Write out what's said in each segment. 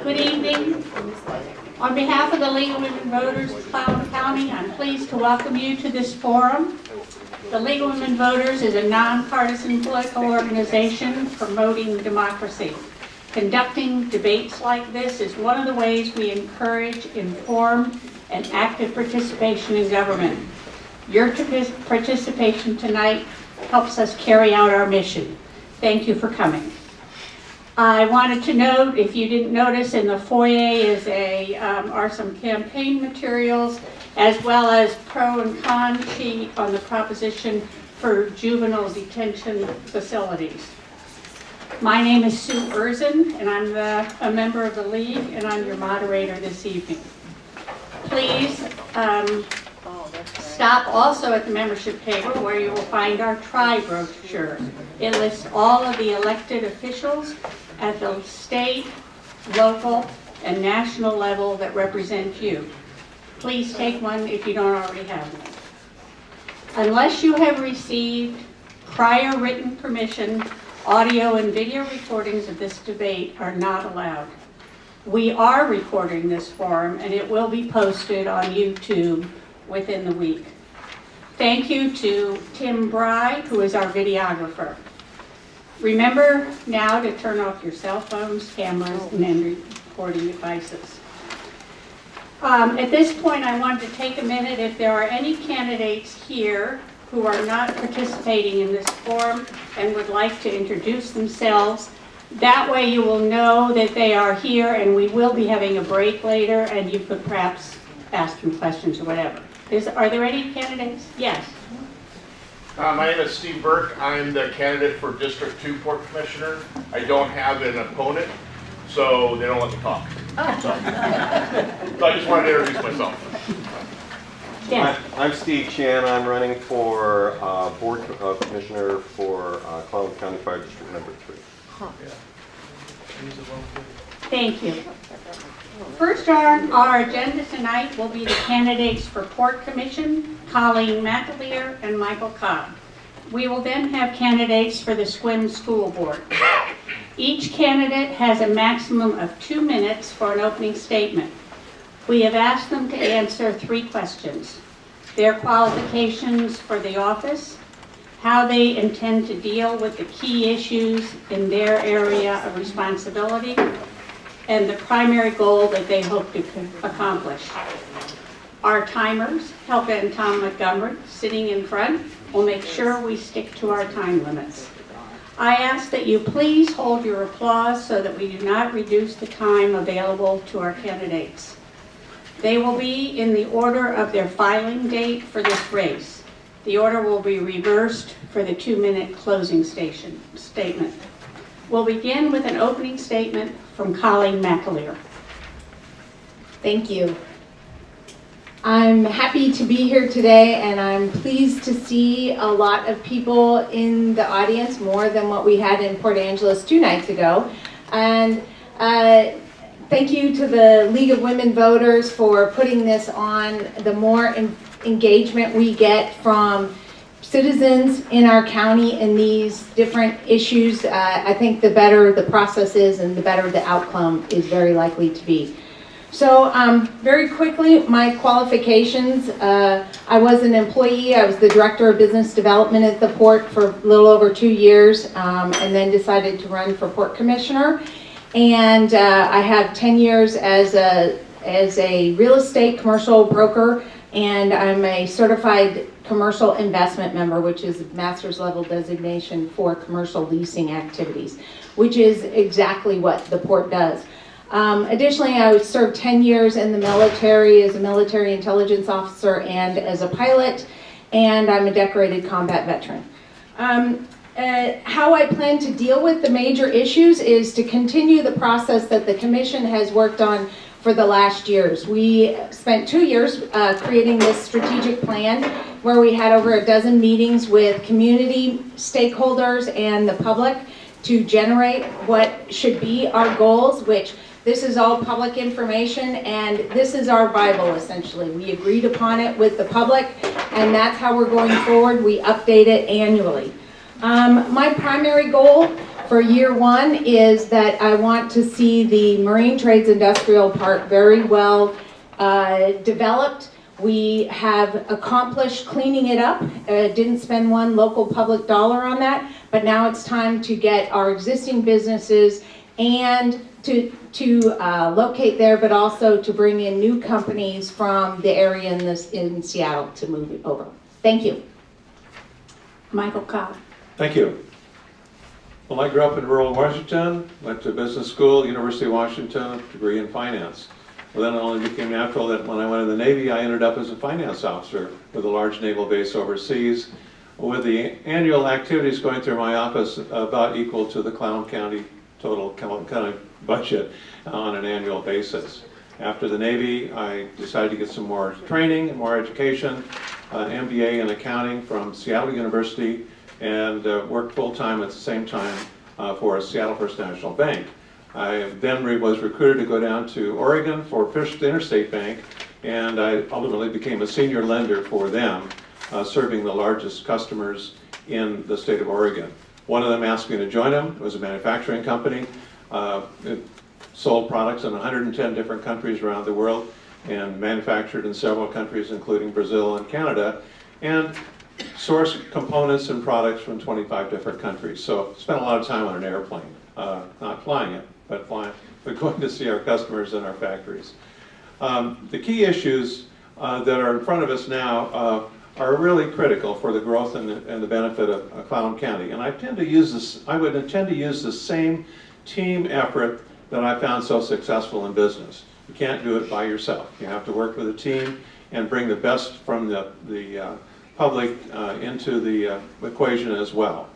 Good evening. On behalf of the League of Women Voters of Clallam County, I'm pleased to welcome you to this forum. The League of Women Voters is a nonpartisan political organization promoting democracy. Conducting debates like this is one of the ways we encourage informed and active participation in government. Your participation tonight helps us carry out our mission. Thank you for coming. I wanted to note, if you didn't notice, in the foyer are some campaign materials as well as pro and con sheet on the proposition for juvenile detention facilities. My name is Sue Erzen, and I'm a member of the League, and I'm your moderator this evening. Please stop also at the membership table where you will find our tribe brochure. It lists all of the elected officials at the state, local, and national level that represent you. Please take one if you don't already have one. Unless you have received prior written permission, audio and video recordings of this debate are not allowed. We are recording this forum and it will be posted on YouTube within the week. Thank you to Tim Bry, who is our videographer. Remember now to turn off your cell phones, cameras, and any recording devices. At this point, I wanted to take a minute. If there are any candidates here who are not participating in this forum and would like to introduce themselves, that way you will know that they are here, and we will be having a break later, and you could perhaps ask them questions or whatever. Are there any candidates? Yes. My name is Steve Burke. I'm the candidate for District 2 Port Commissioner. I don't have an opponent, so they don't let me talk. So I just wanted to introduce myself. Yes. I'm Steve Chan. I'm running for Board Commissioner for Clallam County Fire District number 3. Thank you. First on our agenda tonight will be the candidates for Port Commission, Colleen McAleer and Michael Cobb. We will then have candidates for the Sequim School Board. Each candidate has a maximum of 2 minutes for an opening statement. We have asked them to answer 3 questions: their qualifications for the office, how they intend to deal with the key issues in their area of responsibility, and the primary goal that they hope to accomplish. Our timers, Helga and Tom Montgomery, sitting in front, will make sure we stick to our time limits. I ask that you please hold your applause so that we do not reduce the time available to our candidates. They will be in the order of their filing date for this race. The order will be reversed for the 2-minute closing statement. We'll begin with an opening statement from Colleen McAleer. Thank you. I'm happy to be here today, and I'm pleased to see a lot of people in the audience, more than what we had in Port Angeles 2 nights ago. And thank you to the League of Women Voters for putting this on. The more engagement we get from citizens in our county in these different issues, I think the better the process is and the better the outcome is very likely to be. So very quickly, my qualifications. I was an employee. I was the Director of Business Development at the Port for a little over 2 years, and then decided to run for Port Commissioner. And I have 10 years as a real estate commercial broker, and I'm a certified commercial investment member, which is a master's level designation for commercial leasing activities, which is exactly what the Port does. Additionally, I served 10 years in the military as a military intelligence officer and as a pilot, and I'm a decorated combat veteran. How I plan to deal with the major issues is to continue the process that the Commission has worked on for the last years. We spent 2 years creating this strategic plan where we had over a dozen meetings with community stakeholders and the public to generate what should be our goals, which this is all public information, and this is our Bible, essentially. We agreed upon it with the public, and that's how we're going forward. We update it annually. My primary goal for year one is that I want to see the Marine Trades Industrial Park very well developed. We have accomplished cleaning it up. Didn't spend one local public dollar on that, but now it's time to get our existing businesses and to locate there, but also to bring in new companies from the area in Seattle to move it over. Thank you. Michael Cobb. Thank you. Well, I grew up in rural Washington, went to business school, University of Washington, degree in finance. Well, then it only became natural that when I went in the Navy, I ended up as a finance officer with a large naval base overseas, with the annual activities going through my office about equal to the Clallam County total County budget on an annual basis. After the Navy, I decided to get some more training and more education, MBA in accounting from Seattle University, and worked full-time at the same time for Seattle First National Bank. I then was recruited to go down to Oregon for First Interstate Bank, and I ultimately became a senior lender for them, serving the largest customers in the state of Oregon. One of them asked me to join them. It was a manufacturing company. It sold products in 110 different countries around the world and manufactured in several countries, including Brazil and Canada, and sourced components and products from 25 different countries. So spent a lot of time on an airplane, not flying it, but going to see our customers in our factories. The key issues that are in front of us now are really critical for the growth and the benefit of Clallam County. And I would intend to use the same team effort that I found so successful in business. You can't do it by yourself. You have to work with a team and bring the best from the public into the equation as well.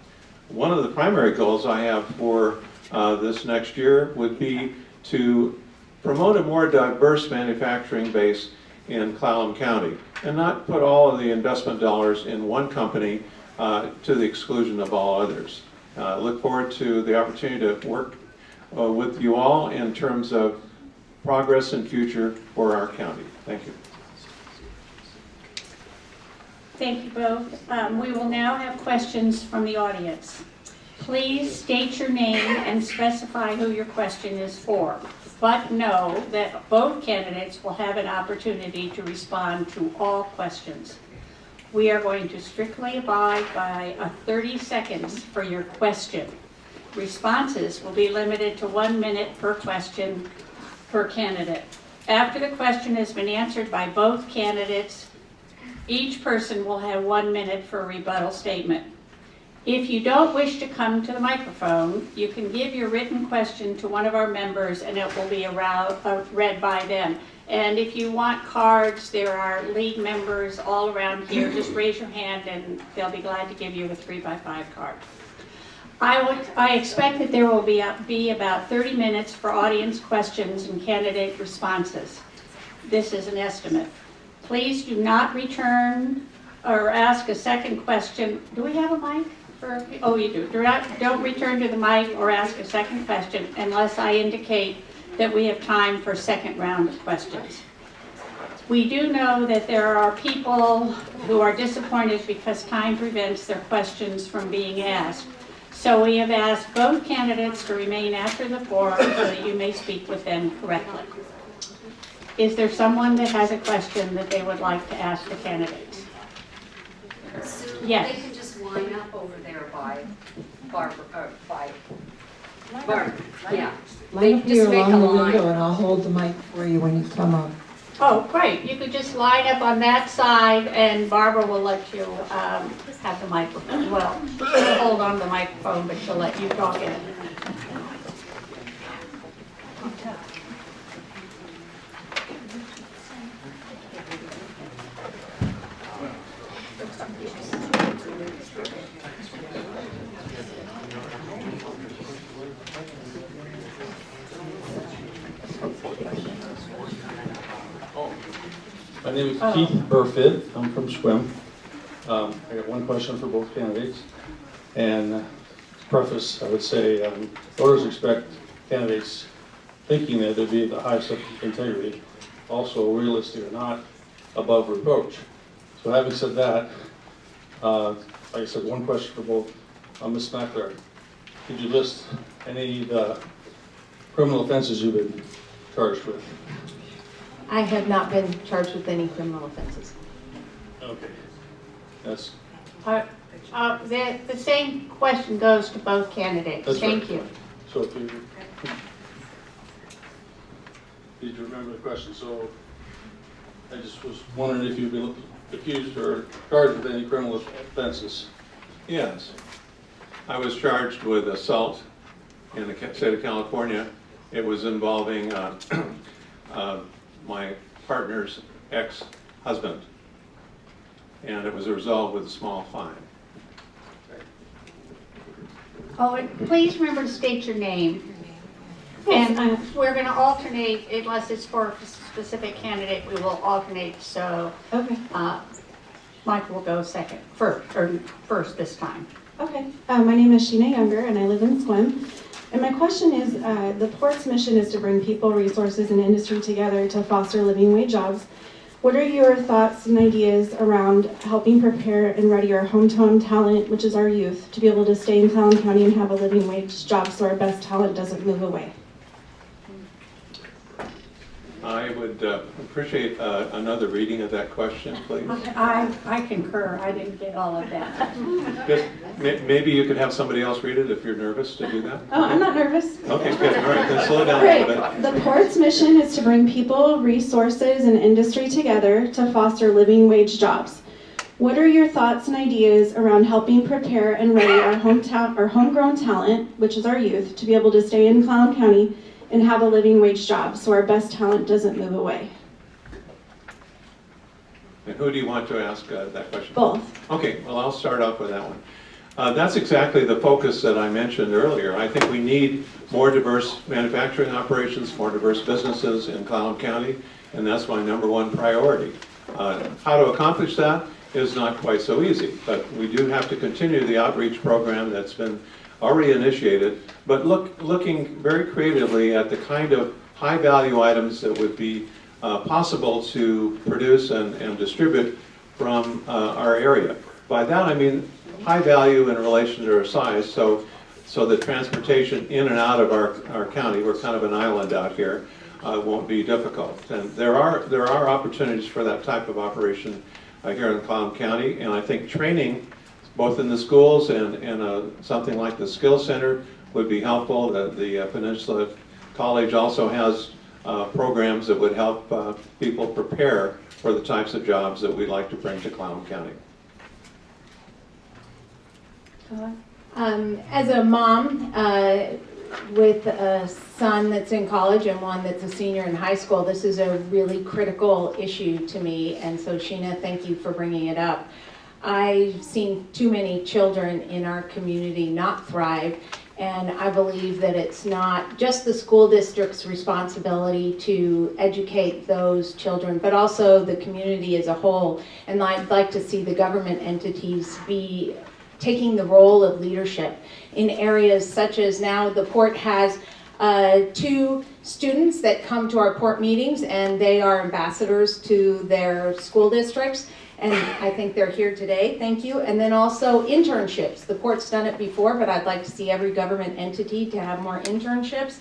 One of the primary goals I have for this next year would be to promote a more diverse manufacturing base in Clallam County and not put all of the investment dollars in one company to the exclusion of all others. Look forward to the opportunity to work with you all in terms of progress and future for our county. Thank you. Thank you both. We will now have questions from the audience. Please state your name and specify who your question is for, but know that both candidates will have an opportunity to respond to all questions. We are going to strictly abide by 30 seconds for your question. Responses will be limited to 1 minute per question per candidate. After the question has been answered by both candidates, each person will have 1 minute for a rebuttal statement. If you don't wish to come to the microphone, you can give your written question to one of our members and it will be read by them. And if you want cards, there are league members all around here. Just raise your hand and they'll be glad to give you a 3x5 card. I expect that there will be about 30 minutes for audience questions and candidate responses. This is an estimate. Please do not return or ask a second question. Do we have a mic? Oh, you do. Don't return to the mic or ask a second question unless I indicate that we have time for a second round of questions. We do know that there are people who are disappointed because time prevents their questions from being asked. So we have asked both candidates to remain after the forum so that you may speak with them correctly. Is there someone that has a question that they would like to ask the candidates? So Yes. they can just line up over there by Barbara, yeah. Line up Just here make along a the line. window and I'll hold the mic for you when you come up. Oh, great. You could just line up on that side and Barbara will let you have the microphone. Well, she'll hold on to the microphone, but she'll let you talk in it. My name is Keith Burfitt. I'm from Sequim. I got one question for both candidates. And to preface, I would say voters expect candidates thinking that they'd be the highest of integrity, also realistic or not, above reproach. So having said that, like I said, one question for both. Ms. McAleer, Could you list any of the criminal offenses you've been charged with? I have not been charged with any criminal offenses. Okay. That's, The same question goes to both candidates. That's Thank right. you. so if you, did you remember the question? So I just was wondering if you've been accused or charged with any criminal offenses. Yes. I was charged with assault in the state of California. It was involving my partner's ex-husband. And it was resolved with a small fine. Oh, and please remember to state your name. Yes, And we're going to alternate, unless it's for a specific candidate, we will alternate. So Okay, Michael will go first this time. okay. My name is Sheena Younger and I live in Sequim. And my question is, the port's mission is to bring people, resources, and industry together to foster living wage jobs. What are your thoughts and ideas around helping prepare and ready our hometown talent, which is our youth, to be able to stay in Clallam County and have a living wage job so our best talent doesn't move away? I would appreciate another reading of that question, please. I concur. I didn't get all of that. Just, maybe you could have somebody else read it if you're nervous to do that? Oh, I'm not nervous. Okay, good. All right, then slow down a Great. little bit. The port's mission is to bring people, resources, and industry together to foster living wage jobs. What are your thoughts and ideas around helping prepare and ready our homegrown talent, which is our youth, to be able to stay in Clallam County and have a living wage job so our best talent doesn't move away? And who do you want to ask that question? Both. Okay, well, I'll start off with that one. That's exactly the focus that I mentioned earlier. I think we need more diverse manufacturing operations, more diverse businesses in Clallam County, and that's my number one priority. How to accomplish that is not quite so easy, but we do have to continue the outreach program that's been already initiated, but looking very creatively at the kind of high-value items that would be possible to produce and distribute from our area. By that I mean high value in relation to our size, so the transportation in and out of our county, we're kind of an island out here, won't be difficult. And there are opportunities for that type of operation here in Clallam County, and I think training both in the schools and something like the Skill Center would be helpful. The Peninsula College also has programs that would help people prepare for the types of jobs that we'd like to bring to Clallam County. As a mom with a son that's in college and one that's a senior in high school, this is a really critical issue to me. And so, Sheena, thank you for bringing it up. I've seen too many children in our community not thrive, and I believe that it's not just the school district's responsibility to educate those children, but also the community as a whole. And I'd like to see the government entities be taking the role of leadership in areas such as now the port has 2 students that come to our port meetings, and they are ambassadors to their school districts. And I think they're here today, thank you. And then also internships. The port's done it before, but I'd like to see every government entity to have more internships.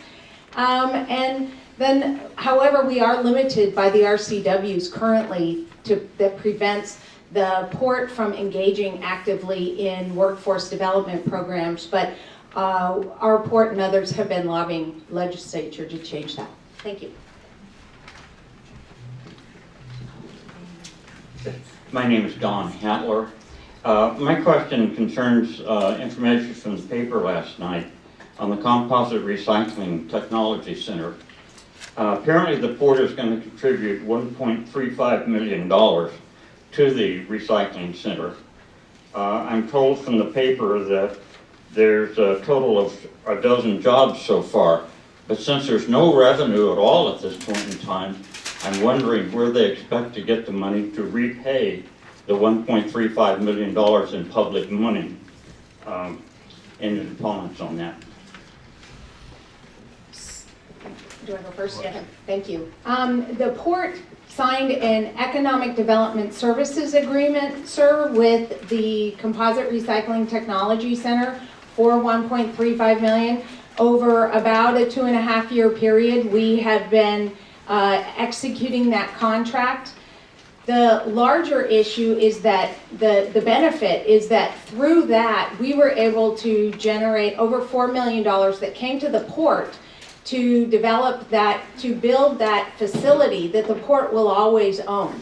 And then, however, we are limited by the RCWs currently that prevents the port from engaging actively in workforce development programs. But our port and others have been lobbying legislature to change that. Thank you. My name is Don Hatler. My question concerns information from the paper last night on the Composite Recycling Technology Center. Apparently the port is going to contribute $1.35 million to the recycling center. I'm told from the paper that there's a total of a dozen jobs so far, but since there's no revenue at all at this point in time, I'm wondering where they expect to get the money to repay the $1.35 million in public money. Any comments on that? Do I go first? Yeah. Thank you. The port signed an economic development services agreement, sir, with the Composite Recycling Technology Center for $1.35 million. Over about a 2.5-year period, we have been executing that contract. The larger issue is that the benefit is that through that, we were able to generate over $4 million that came to the port to develop that, to build that facility that the port will always own.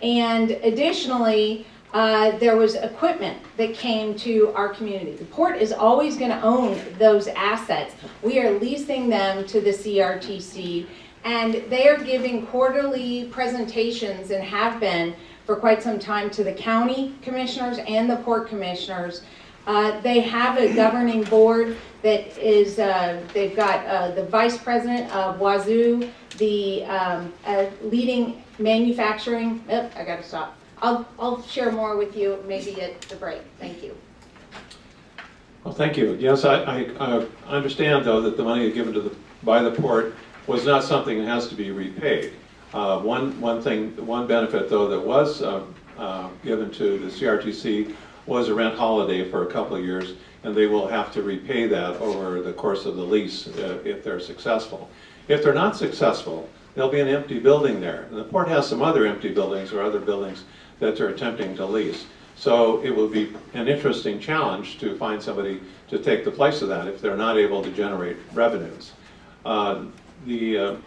And additionally, there was equipment that came to our community. The port is always going to own those assets. We are leasing them to the CRTC, and they are giving quarterly presentations and have been for quite some time to the county commissioners and the port commissioners. They have a governing board that is, they've got the vice president of Wazoo, the leading manufacturing, I gotta stop. I'll share more with you maybe at the break. Thank you. Well, thank you. Yes, I understand though that the money given by the port was not something that has to be repaid. One benefit though that was given to the CRTC was a rent holiday for a couple of years, and they will have to repay that over the course of the lease if they're successful. If they're not successful, there'll be an empty building there. And the port has some other empty buildings or other buildings that they're attempting to lease. So it will be an interesting challenge to find somebody to take the place of that if they're not able to generate revenues. The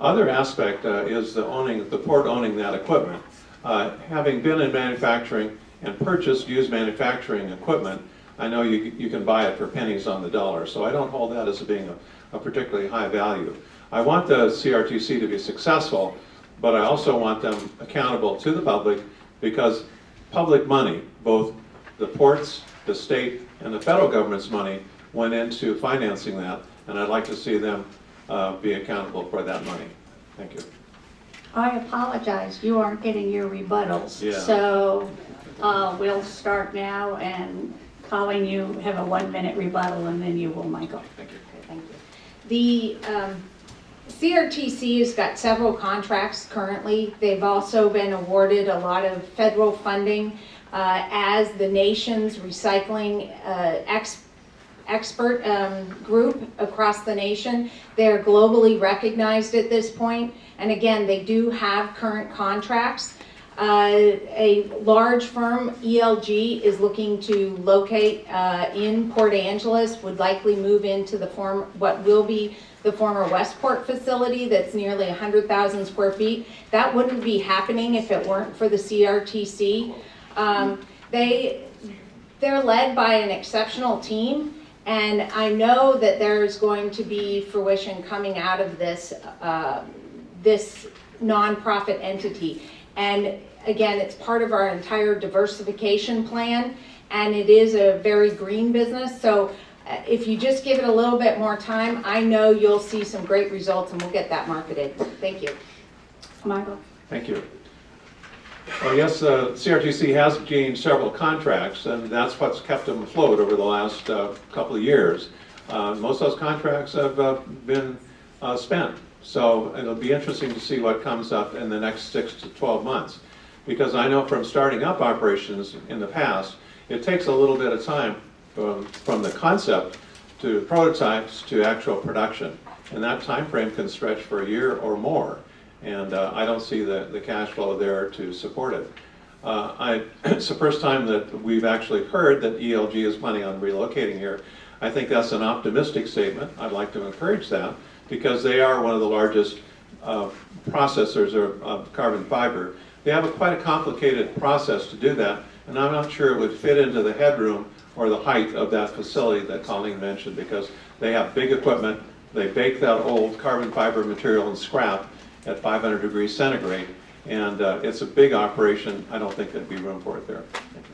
other aspect is the port owning that equipment. Having been in manufacturing and purchased used manufacturing equipment, I know you can buy it for pennies on the dollar, so I don't hold that as being a particularly high value. I want the CRTC to be successful, but I also want them accountable to the public, because public money, both the ports, the state, and the federal government's money went into financing that, and I'd like to see them be accountable for that money. Thank you. I apologize, you aren't getting your rebuttals. Yeah. So we'll start now, and Colleen, you have a 1-minute rebuttal, and then you will, Michael. Thank you. Okay, thank you. The CRTC has got several contracts currently. They've also been awarded a lot of federal funding as the nation's recycling expert group across the nation. They're globally recognized at this point, and again, they do have current contracts. A large firm, ELG, is looking to locate in Port Angeles, would likely move into what will be the former Westport facility that's nearly 100,000 square feet. That wouldn't be happening if it weren't for the CRTC. They're led by an exceptional team, and I know that there's going to be fruition coming out of this, this nonprofit entity. And again, it's part of our entire diversification plan, and it is a very green business. So if you just give it a little bit more time, I know you'll see some great results, and we'll get that marketed. Thank you. Michael. Thank you. Well, yes, CRTC has gained several contracts, and that's what's kept them afloat over the last couple of years. Most of those contracts have been spent, so it'll be interesting to see what comes up in the next 6 to 12 months. Because I know from starting up operations in the past, it takes a little bit of time from the concept to prototypes to actual production. And that time frame can stretch for a year or more. And I don't see the cash flow there to support it. It's the first time that we've actually heard that ELG is planning on relocating here. I think that's an optimistic statement. I'd like to encourage that, because they are one of the largest processors of carbon fiber. They have quite a complicated process to do that, and I'm not sure it would fit into the headroom or the height of that facility that Colleen mentioned, because they have big equipment. They bake that old carbon fiber material in scrap at 500 degrees centigrade, and it's a big operation. I don't think there'd be room for it there. Thank you.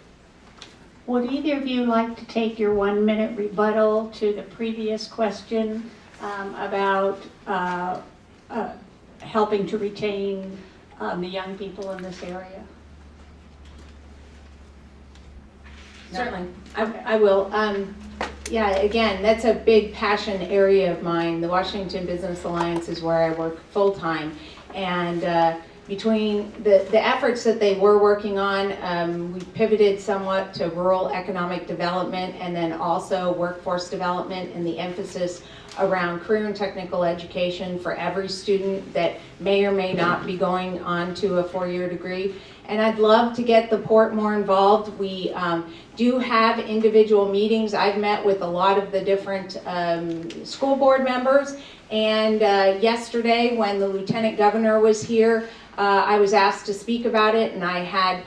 Would either of you like to take your 1-minute rebuttal to the previous question about helping to retain the young people in this area? Certainly, I will. Yeah, again, that's a big passion area of mine. The Washington Business Alliance is where I work full-time, and between the efforts that they were working on, we pivoted somewhat to rural economic development and then also workforce development and the emphasis around career and technical education for every student that may or may not be going on to a four-year degree. And I'd love to get the port more involved. We do have individual meetings. I've met with a lot of the different school board members. And yesterday, when the Lieutenant Governor was here, I was asked to speak about it, and I had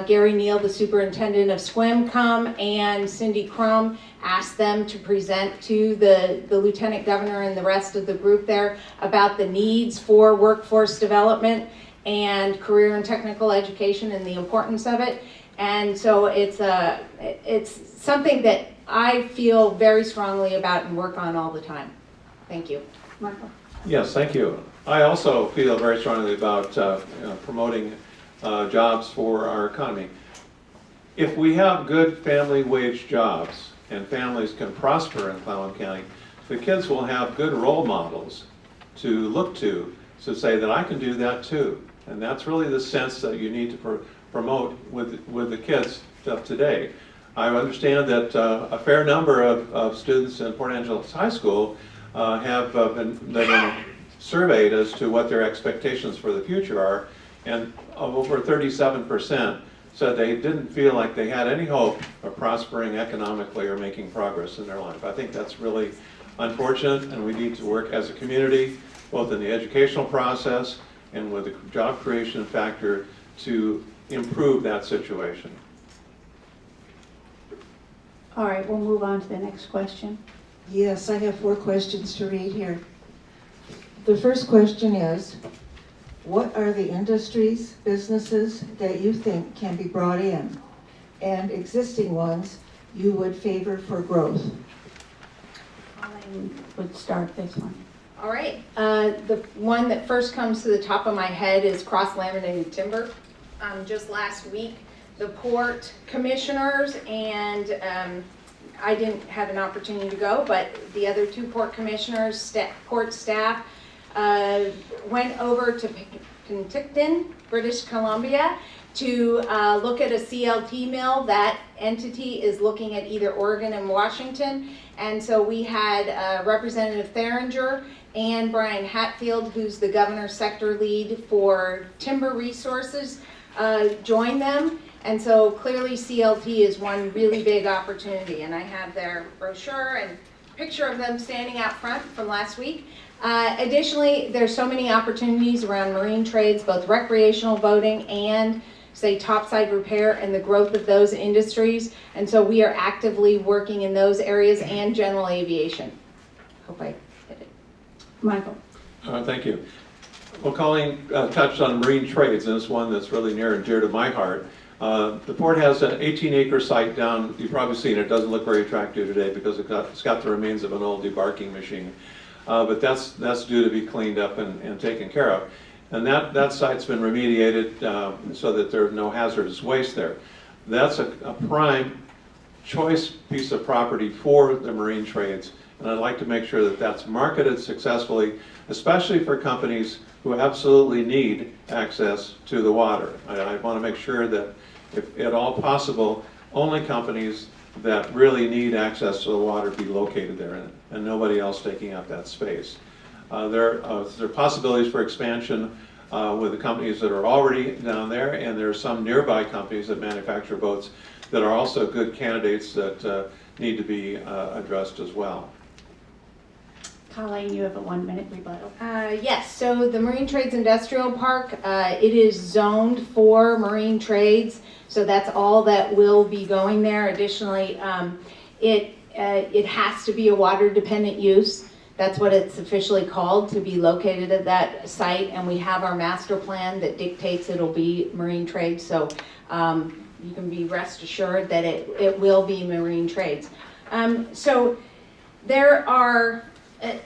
Gary Neal, the superintendent of Sequim, come, and Cindy Crum, asked them to present to the Lieutenant Governor and the rest of the group there about the needs for workforce development and career and technical education and the importance of it. And so it's something that I feel very strongly about and work on all the time. Thank you. Michael? Yes, thank you. I also feel very strongly about promoting jobs for our economy. If we have good family wage jobs and families can prosper in Clallam County, the kids will have good role models to look to say that I can do that too. And that's really the sense that you need to promote with the kids of today. I understand that a fair number of students in Port Angeles High School have been surveyed as to what their expectations for the future are, and over 37% said they didn't feel like they had any hope of prospering economically or making progress in their life. I think that's really unfortunate, and we need to work as a community, both in the educational process and with the job creation factor, to improve that situation. All right, we'll move on to the next question. Yes, I have 4 questions to read here. The first question is, what are the industries, businesses that you think can be brought in, and existing ones you would favor for growth? Colleen would start this one. All right, the one that first comes to the top of my head is cross-laminated timber. Just last week, the port commissioners and I didn't have an opportunity to go, but the other 2 port commissioners, port staff, went over to Penticton, British Columbia, to look at a CLT mill. That entity is looking at either Oregon and Washington. And so we had Representative Theringer and Brian Hatfield, who's the governor's sector lead for timber resources, join them. And so clearly CLT is one really big opportunity. And I have their brochure and picture of them standing out front from last week. Additionally, there's so many opportunities around marine trades, both recreational boating and, say, topside repair and the growth of those industries. And so we are actively working in those areas and general aviation. Hope I hit it. Michael? Thank you. Well, Colleen touched on marine trades, and it's one that's really near and dear to my heart. The port has an 18-acre site down, you've probably seen it, doesn't look very attractive today because it's got the remains of an old debarking machine. But that's due to be cleaned up and taken care of. And that site's been remediated so that there's no hazardous waste there. That's a prime choice piece of property for the marine trades. And I'd like to make sure that that's marketed successfully, especially for companies who absolutely need access to the water. I want to make sure that, if at all possible, only companies that really need access to the water be located there, and nobody else taking up that space. There are possibilities for expansion with the companies that are already down there, and there are some nearby companies that manufacture boats that are also good candidates that need to be addressed as well. Colleen, you have a 1-minute rebuttal. Yes, so the Marine Trades Industrial Park, it is zoned for marine trades, so that's all that will be going there. Additionally, it has to be a water-dependent use. That's what it's officially called, to be located at that site, and we have our master plan that dictates it'll be marine trades, so you can be rest assured that it will be marine trades. So there are,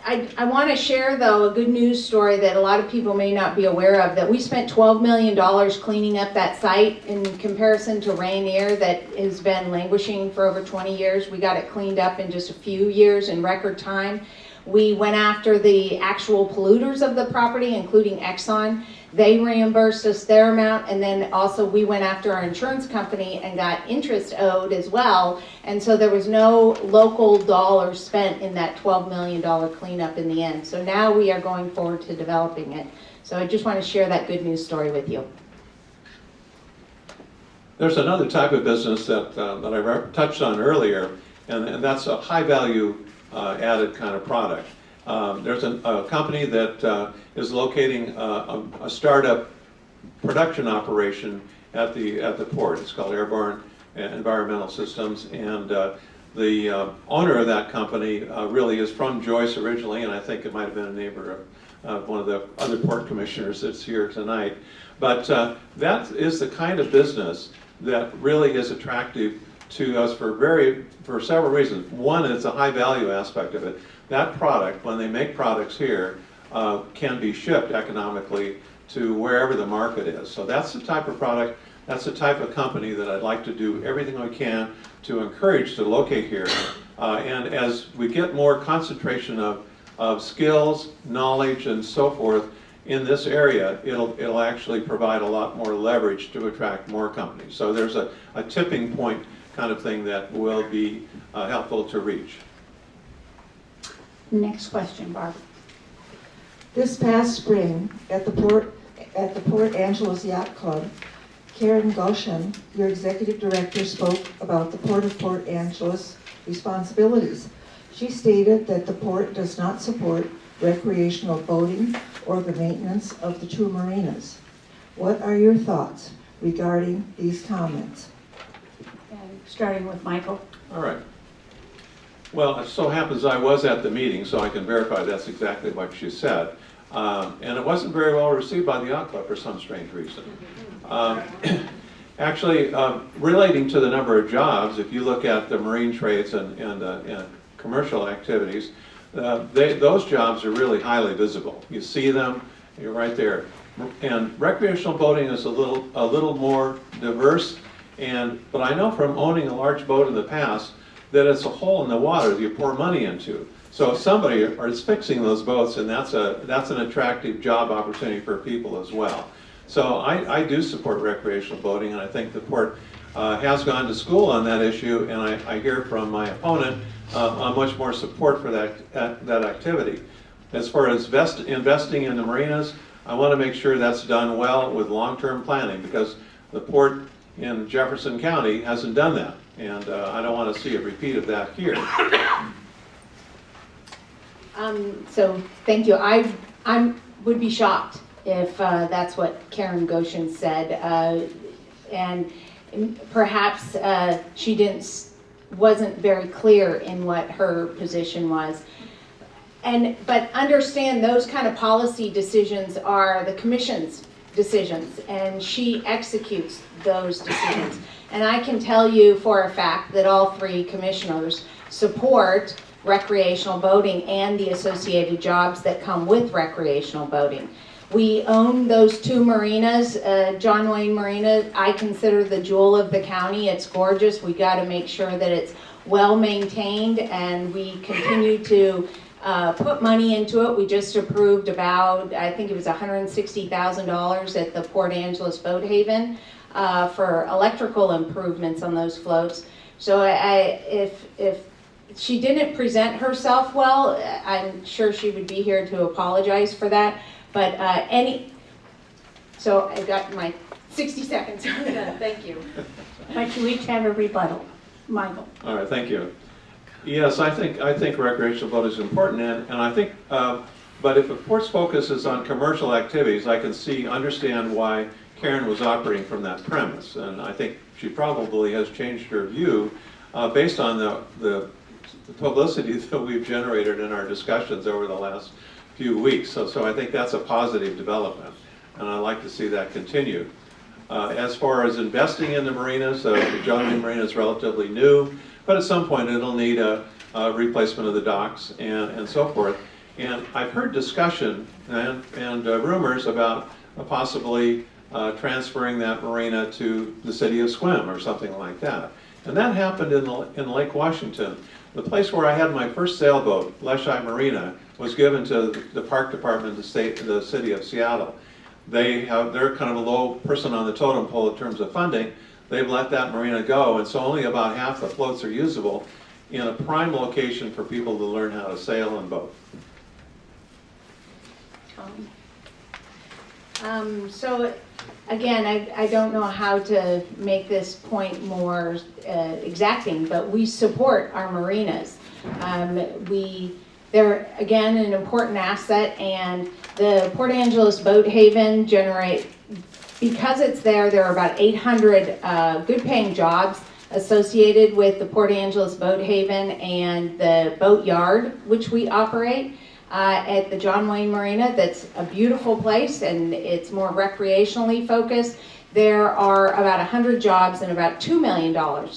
I want to share, though, a good news story that a lot of people may not be aware of, that we spent $12 million cleaning up that site in comparison to Rainier that has been languishing for over 20 years. We got it cleaned up in just a few years in record time. We went after the actual polluters of the property, including Exxon. They reimbursed us their amount, and then also we went after our insurance company and got interest owed as well. And so there was no local dollars spent in that $12 million cleanup in the end. So now we are going forward to developing it. So I just want to share that good news story with you. There's another type of business that I touched on earlier, and that's a high value added kind of product. There's a company that is locating a startup production operation at the port. It's called Airborne Environmental Systems, and the owner of that company really is from Joyce originally, and I think it might have been a neighbor of one of the other port commissioners that's here tonight. But that is the kind of business that really is attractive to us for several reasons. One is a high value aspect of it. That product, when they make products here, can be shipped economically to wherever the market is. So that's the type of product, that's the type of company that I'd like to do everything we can to encourage to locate here. And as we get more concentration of skills, knowledge, and so forth in this area, it'll actually provide a lot more leverage to attract more companies. So there's a tipping point kind of thing that will be helpful to reach. Next question, Barbara. This past spring, at the Port Angeles Yacht Club, Karen Goshen, your executive director, spoke about the Port of Port Angeles responsibilities. She stated that the port does not support recreational boating or the maintenance of the two marinas. What are your thoughts regarding these comments? And starting with Michael. All right. Well, it so happens I was at the meeting, so I can verify that's exactly what she said. And it wasn't very well received by the yacht club for some strange reason. Actually, relating to the number of jobs, if you look at the marine trades and commercial activities, those jobs are really highly visible. You see them, you're right there. And recreational boating is a little more diverse, but I know from owning a large boat in the past that it's a hole in the water that you pour money into. So if somebody is fixing those boats, and that's an attractive job opportunity for people as well. So I do support recreational boating, and I think the port has gone to school on that issue, and I hear from my opponent much more support for that activity. As far as investing in the marinas, I want to make sure that's done well with long-term planning, because the port in Jefferson County hasn't done that, and I don't want to see a repeat of that here. So thank you. I would be shocked if that's what Karen Goshen said, and perhaps she wasn't very clear in what her position was. But understand those kind of policy decisions are the commission's decisions, and she executes those decisions. And I can tell you for a fact that all three commissioners support recreational boating and the associated jobs that come with recreational boating. We own those two marinas. John Wayne Marina, I consider the jewel of the county. It's gorgeous. We got to make sure that it's well maintained, and we continue to put money into it. We just approved about, I think it was $160,000 at the Port Angeles Boat Haven for electrical improvements on those floats. So if she didn't present herself well, I'm sure she would be here to apologize for that. But so I got my 60 seconds. Thank you. But you each have a rebuttal. Michael. All right, thank you. Yes, I think recreational boating is important, and I think, but if the port's focus is on commercial activities, I can understand why Karen was operating from that premise, and I think she probably has changed her view based on the publicity that we've generated in our discussions over the last few weeks. So I think that's a positive development, and I'd like to see that continue. As far as investing in the marinas, the John Wayne Marina is relatively new, but at some point it'll need a replacement of the docks and so forth. And I've heard discussion and rumors about possibly transferring that marina to the city of Sequim or something like that. And that happened in Lake Washington. The place where I had my first sailboat, Leshai Marina, was given to the park department of the city of Seattle. they're kind of a low person on the totem pole in terms of funding. They've let that marina go, and so only about half the floats are usable in a prime location for people to learn how to sail and boat. So again, I don't know how to make this point more exacting, but we support our marinas. They're, again, an important asset, and the Port Angeles Boat Haven because it's there are about 800 good-paying jobs associated with the Port Angeles Boat Haven and the boat yard, which we operate at the John Wayne Marina. That's a beautiful place, and it's more recreationally focused. There are about 100 jobs and about $2 million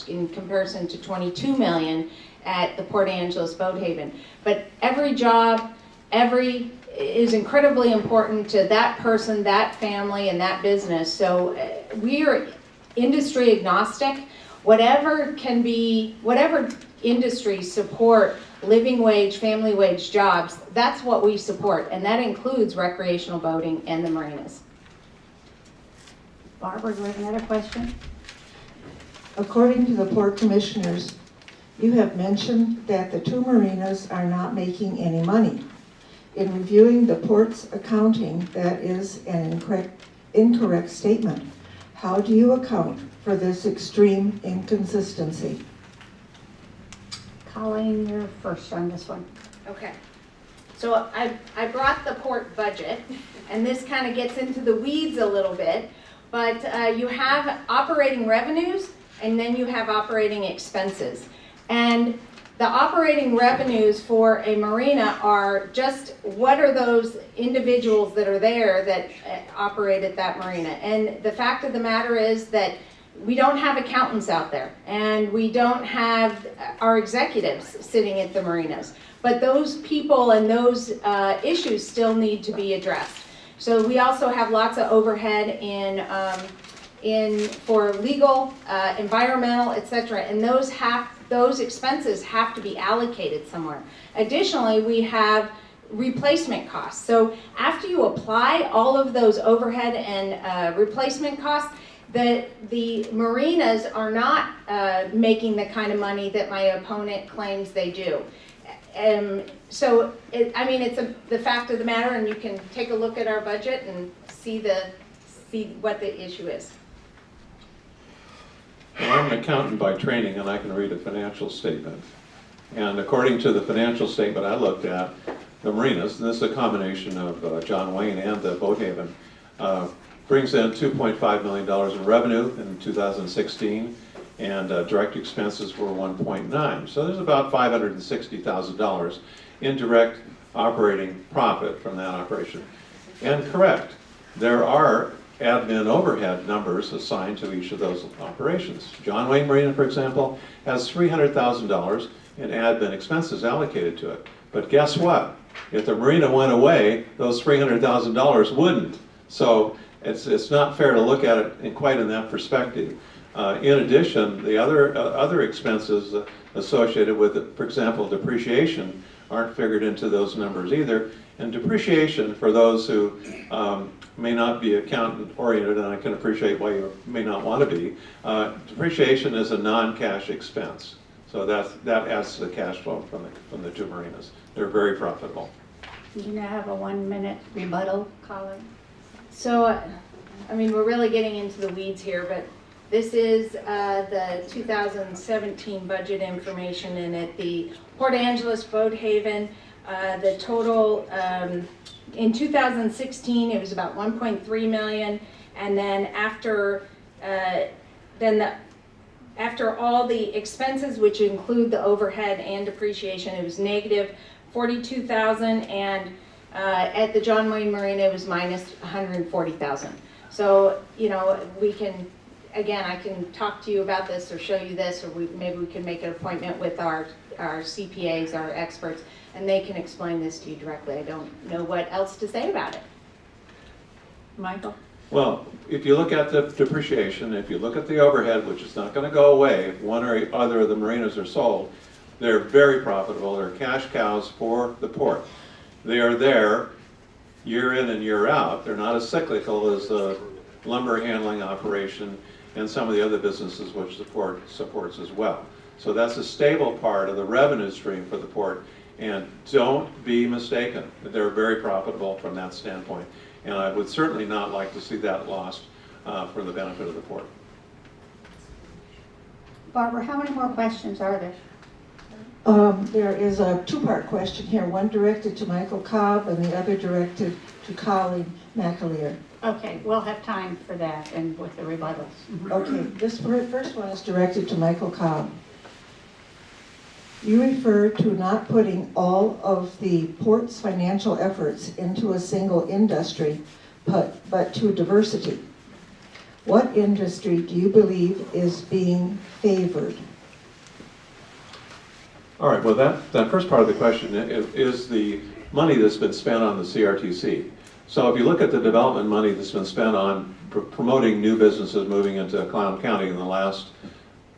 in comparison to $22 million at the Port Angeles Boat Haven. But every job, is incredibly important to that person, that family, and that business. So we are industry agnostic. Whatever industries support living wage, family wage jobs, that's what we support, and that includes recreational boating and the marinas. Barbara, do you have another question? According to the Port Commissioners, you have mentioned that the two marinas are not making any money. In reviewing the port's accounting, that is an incorrect statement. How do you account for this extreme inconsistency? Colleen, you're first on this one. Okay. So I brought the port budget, and this kind of gets into the weeds a little bit, but you have operating revenues, and then you have operating expenses. And the operating revenues for a marina are just what are those individuals that are there that operate at that marina. And the fact of the matter is that we don't have accountants out there, and we don't have our executives sitting at the marinas. But those people and those issues still need to be addressed. So we also have lots of overhead for legal, environmental, etc. And those expenses have to be allocated somewhere. Additionally, we have replacement costs. So after you apply all of those overhead and replacement costs, the marinas are not making the kind of money that my opponent claims they do. So, it's the fact of the matter, and you can take a look at our budget and see what the issue is. Well, I'm an accountant by training, and I can read a financial statement. And according to the financial statement I looked at, the marinas, and this is a combination of John Wayne and the Boat Haven, brings in $2.5 million in revenue in 2016, and direct expenses were 1.9. So there's about $560,000 in direct operating profit from that operation. And correct, there are admin overhead numbers assigned to each of those operations. John Wayne Marina, for example, has $300,000 in admin expenses allocated to it. But guess what? If the marina went away, those $300,000 wouldn't. So it's not fair to look at it quite in that perspective. In addition, the other expenses associated with it, for example, depreciation, aren't figured into those numbers either. And depreciation, for those who may not be accountant oriented, and I can appreciate why you may not want to be, depreciation is a non-cash expense. So that adds to the cash flow from the two marinas. They're very profitable. You now have a 1-minute rebuttal, Colleen. So, we're really getting into the weeds here, but this is the 2017 budget information, and at the Port Angeles Boat Haven, the total in 2016 it was about 1.3 million, and then after all the expenses, which include the overhead and depreciation, it was negative 42,000, and at the John Wayne Marina it was minus 140,000. So we can. Again, I can talk to you about this or show you this, or maybe we can make an appointment with our CPAs, our experts, and they can explain this to you directly. I don't know what else to say about it. Michael? Well, if you look at the depreciation, if you look at the overhead, which is not going to go away if one or other of the marinas are sold, they're very profitable. They're cash cows for the port. They are there year in and year out. They're not as cyclical as the lumber handling operation and some of the other businesses which the port supports as well. So that's a stable part of the revenue stream for the port, and don't be mistaken, they're very profitable from that standpoint. And I would certainly not like to see that lost for the benefit of the port. Barbara, how many more questions are there? There is a two-part question here, one directed to Michael Cobb and the other directed to Colleen McAleer. Okay, we'll have time for that and with the rebuttals. Okay, this first one is directed to Michael Cobb. You refer to not putting all of the port's financial efforts into a single industry, but to diversity. What industry do you believe is being favored? All right, well that first part of the question is the money that's been spent on the CRTC. So if you look at the development money that's been spent on promoting new businesses moving into Clallam County in the last,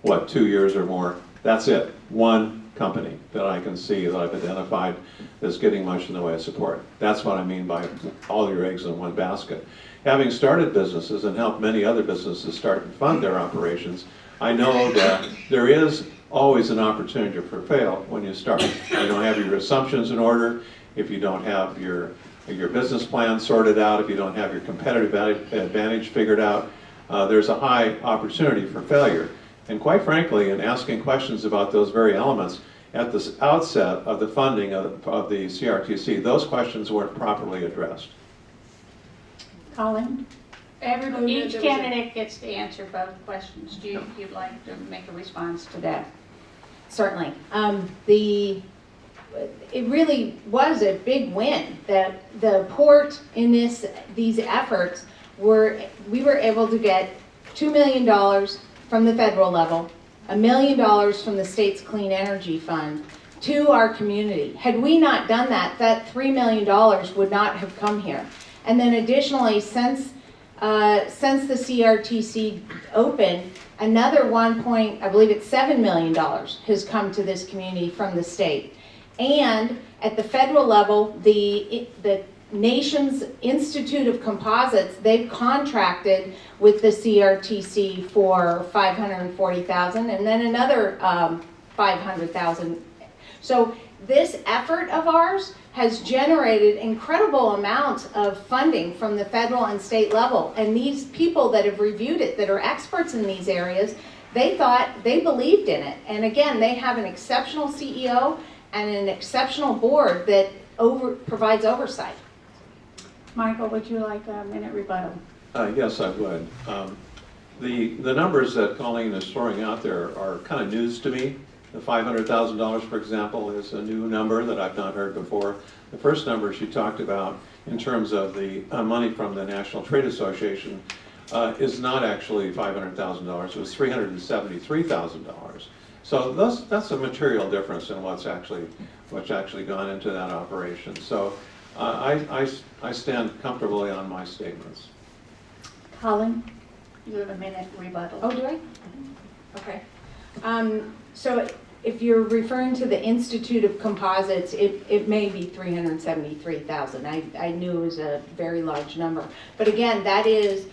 2 years or more, that's it. One company that I can see that I've identified that's getting much in the way of support. That's what I mean by all your eggs in one basket. Having started businesses and helped many other businesses start and fund their operations, I know that there is always an opportunity for fail when you start. If you don't have your assumptions in order, if you don't have your business plan sorted out, if you don't have your competitive advantage figured out, there's a high opportunity for failure. And quite frankly, in asking questions about those very elements, at the outset of the funding of the CRTC, those questions weren't properly addressed. Colleen? Each candidate gets to answer both questions. Do you'd like to make a response to that? Certainly. It really was a big win that the port in these efforts we were able to get $2 million from the federal level, $1 million from the state's Clean Energy Fund to our community. Had we not done that, that $3 million would not have come here. And then additionally, since the CRTC opened, another $7 million has come to this community from the state. And at the federal level, the nation's Institute of Composites, they've contracted with the CRTC for $540,000 and then another $500,000. So this effort of ours has generated incredible amounts of funding from the federal and state level. And these people that have reviewed it, that are experts in these areas, they believed in it. And again, they have an exceptional CEO and an exceptional board that provides oversight. Michael, would you like a minute rebuttal? Yes, I would. The numbers that Colleen is throwing out there are kind of news to me. The $500,000, for example, is a new number that I've not heard before. The first number she talked about in terms of the money from the National Trade Association is not actually $500,000. It was $373,000. So that's a material difference in what's actually gone into that operation. So I stand comfortably on my statements. Colleen, you have a minute rebuttal. Oh, do I? Okay. So if you're referring to the Institute of Composites, it may be $373,000. I knew it was a very large number. But again, that is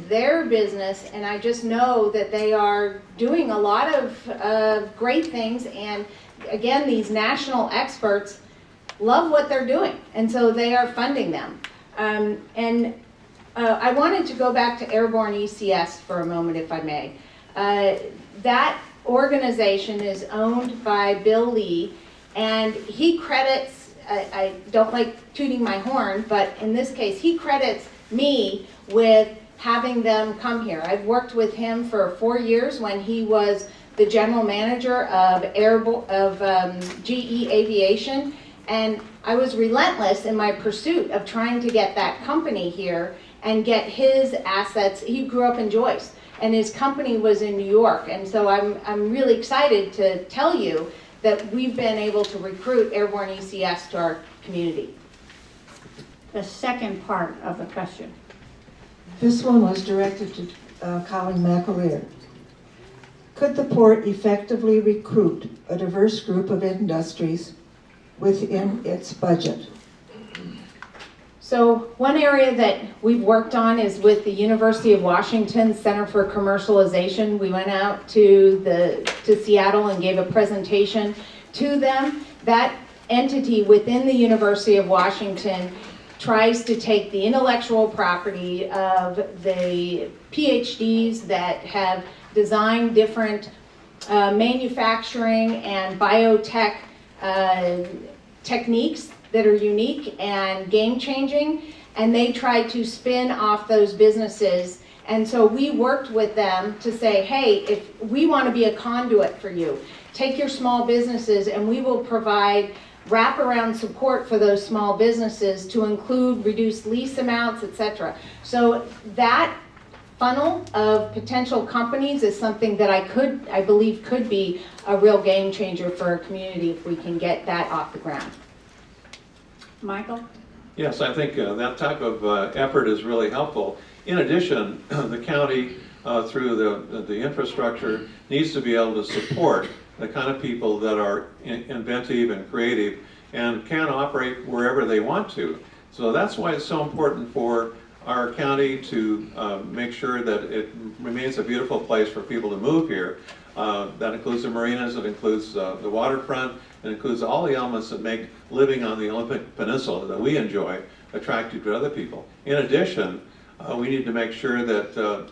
their business, and I just know that they are doing a lot of great things. And again, these national experts love what they're doing, and so they are funding them. I wanted to go back to Airborne ECS for a moment, if I may. That organization is owned by Bill Lee, and he credits, I don't like tooting my horn, but in this case, he credits me with having them come here. I've worked with him for 4 years when he was the general manager of GE Aviation, and I was relentless in my pursuit of trying to get that company here and get his assets. He grew up in Joyce, and his company was in New York, and so I'm really excited to tell you that we've been able to recruit Airborne ECS to our community. The second part of the question. This one was directed to Colleen McAleer. Could the port effectively recruit a diverse group of industries within its budget? So one area that we've worked on is with the University of Washington Center for Commercialization. We went out to Seattle and gave a presentation to them. That entity within the University of Washington tries to take the intellectual property of the PhDs that have designed different manufacturing and biotech techniques that are unique and game-changing, and they try to spin off those businesses. And so we worked with them to say, hey, if we want to be a conduit for you, take your small businesses and we will provide wraparound support for those small businesses to include reduced lease amounts, etc. So that funnel of potential companies is something that I believe could be a real game changer for our community if we can get that off the ground. Michael? Yes, I think that type of effort is really helpful. In addition, the county, through the infrastructure, needs to be able to support the kind of people that are inventive and creative and can operate wherever they want to. So that's why it's so important for our county to make sure that it remains a beautiful place for people to move here. That includes the marinas, it includes the waterfront, it includes all the elements that make living on the Olympic Peninsula that we enjoy attractive to other people. In addition, we need to make sure that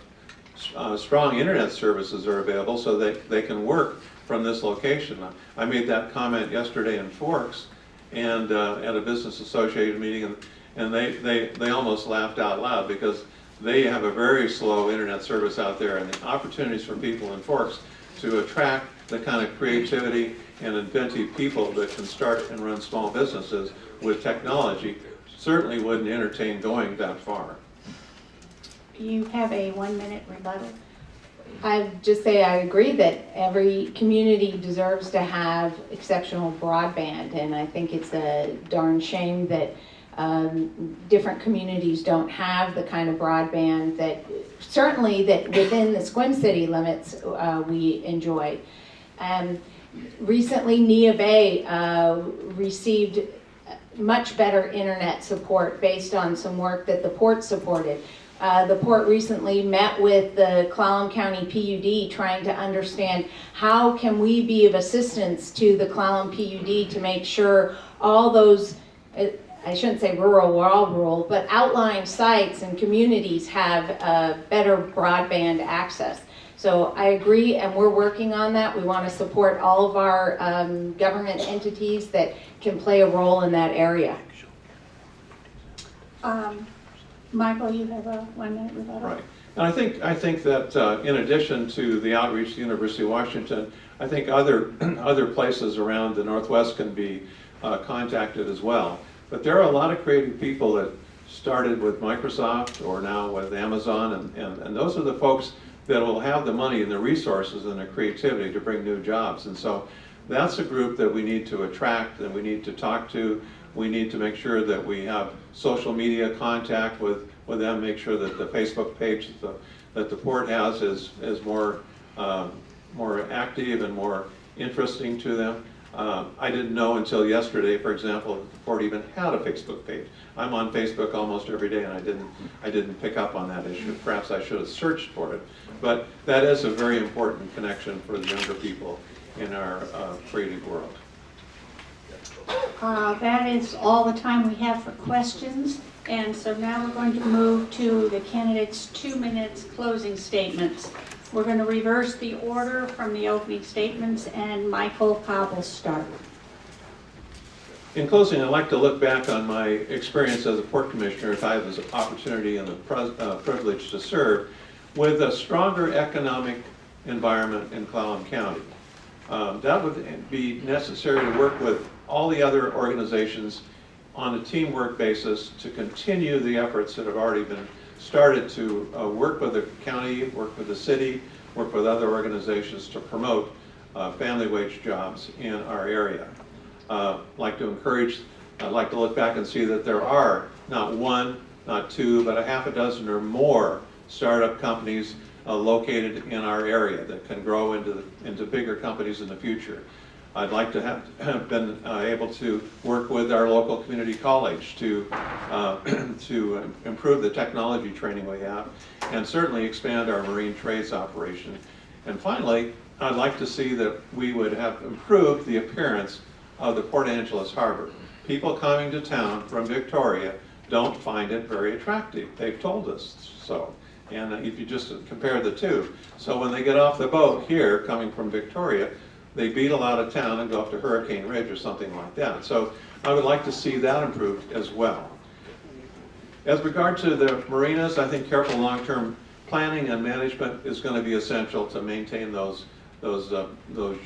strong internet services are available so that they can work from this location. I made that comment yesterday in Forks and at a business association meeting, and they almost laughed out loud because they have a very slow internet service out there, and the opportunities for people in Forks to attract the kind of creativity and inventive people that can start and run small businesses with technology certainly wouldn't entertain going that far. You have a 1-minute rebuttal. I'd just say I agree that every community deserves to have exceptional broadband, and I think it's a darn shame that different communities don't have the kind of broadband that certainly that within the Sequim city limits we enjoy. Recently, Nia Bay received much better internet support based on some work that the port supported. The port recently met with the Clallam County PUD trying to understand how can we be of assistance to the Clallam PUD to make sure all those, I shouldn't say rural, we're all rural, but outlying sites and communities have better broadband access. So I agree, and we're working on that. We want to support all of our government entities that can play a role in that area. Michael, you have a 1-minute rebuttal. Right. And I think that in addition to the outreach to the University of Washington, I think other places around the Northwest can be contacted as well. But there are a lot of creative people that started with Microsoft or now with Amazon, and those are the folks that will have the money and the resources and the creativity to bring new jobs. And so that's a group that we need to attract and we need to talk to. We need to make sure that we have social media contact with them, make sure that the Facebook page that the port has is more active and more interesting to them. I didn't know until yesterday, for example, that the port even had a Facebook page. I'm on Facebook almost every day, and I didn't pick up on that issue. Perhaps I should have searched for it. But that is a very important connection for the younger people in our creative world. That is all the time we have for questions. And so now we're going to move to the candidates' 2 minutes closing statements. We're going to reverse the order from the opening statements, and Michael Cobb will start. In closing, I'd like to look back on my experience as a port commissioner, if I have the opportunity and the privilege to serve, with a stronger economic environment in Clallam County. That would be necessary to work with all the other organizations on a teamwork basis to continue the efforts that have already been started to work with the county, work with the city, work with other organizations to promote family wage jobs in our area. I'd like to look back and see that there are not one, not two, but a half a dozen or more startup companies located in our area that can grow into bigger companies in the future. I'd like to have been able to work with our local community college to improve the technology training we have, and certainly expand our marine trades operation. And finally, I'd like to see that we would have improved the appearance of the Port Angeles Harbor. People coming to town from Victoria don't find it very attractive. They've told us so. And if you just compare the two. So when they get off the boat here, coming from Victoria, they beetle out of town and go up to Hurricane Ridge or something like that. So I would like to see that improved as well. As regard to the marinas, I think careful long-term planning and management is going to be essential to maintain those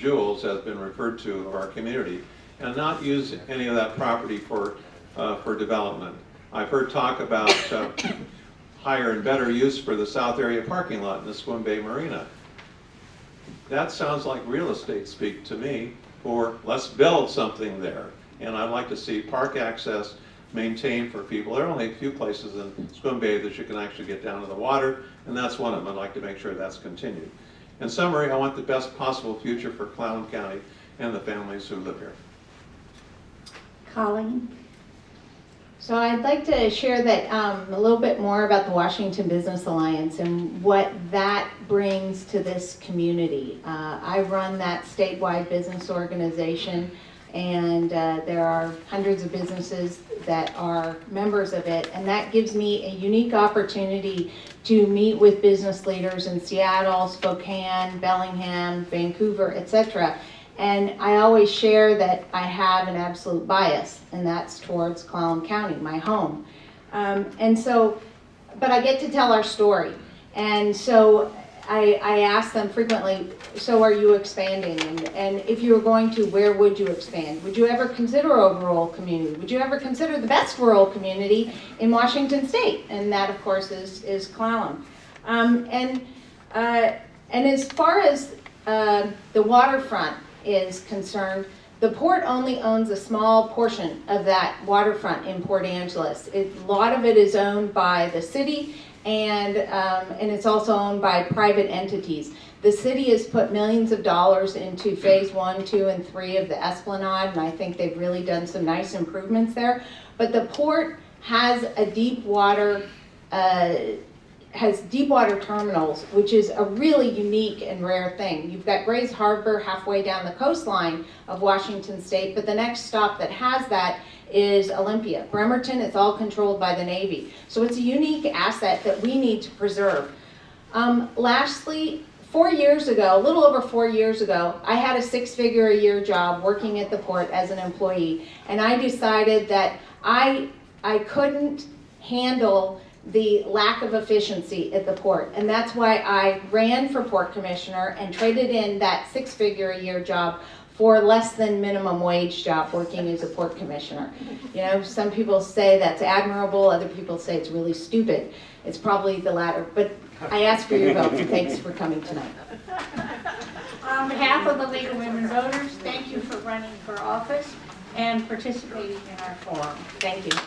jewels, as been referred to, of our community, and not use any of that property for development. I've heard talk about higher and better use for the south area parking lot in the Sequim Bay Marina. That sounds like real estate speak to me for let's build something there. And I'd like to see park access maintained for people. There are only a few places in Sequim Bay that you can actually get down to the water, and that's one of them. I'd like to make sure that's continued. In summary, I want the best possible future for Clallam County and the families who live here. Colleen? So I'd like to share that a little bit more about the Washington Business Alliance and what that brings to this community. I run that statewide business organization, and there are hundreds of businesses that are members of it, and that gives me a unique opportunity to meet with business leaders in Seattle, Spokane, Bellingham, Vancouver, etc. And I always share that I have an absolute bias, and that's towards Clallam County, my home. But I get to tell our story. And so I ask them frequently, so are you expanding? And if you were going to, where would you expand? Would you ever consider a rural community? Would you ever consider the best rural community in Washington State? And that, of course, is Clallam. And as far as the waterfront is concerned, the port only owns a small portion of that waterfront in Port Angeles. A lot of it is owned by the city, and it's also owned by private entities. The city has put millions of dollars into phase 1, 2, and 3 of the Esplanade, and I think they've really done some nice improvements there. But the port has a deep water terminals, which is a really unique and rare thing. You've got Grays Harbor halfway down the coastline of Washington State, but the next stop that has that is Olympia. Bremerton, it's all controlled by the Navy. So it's a unique asset that we need to preserve. Lastly, 4 years ago, a little over 4 years ago, I had a 6-figure-a-year job working at the port as an employee, and I decided that I couldn't handle the lack of efficiency at the port. And that's why I ran for port commissioner and traded in that 6-figure-a-year job for less than minimum wage job working as a port commissioner. You know, some people say that's admirable, other people say it's really stupid. It's probably the latter, but I ask for your vote, and thanks for coming tonight. On behalf of the League of Women Voters, thank you for running for office and participating in our forum. Thank you.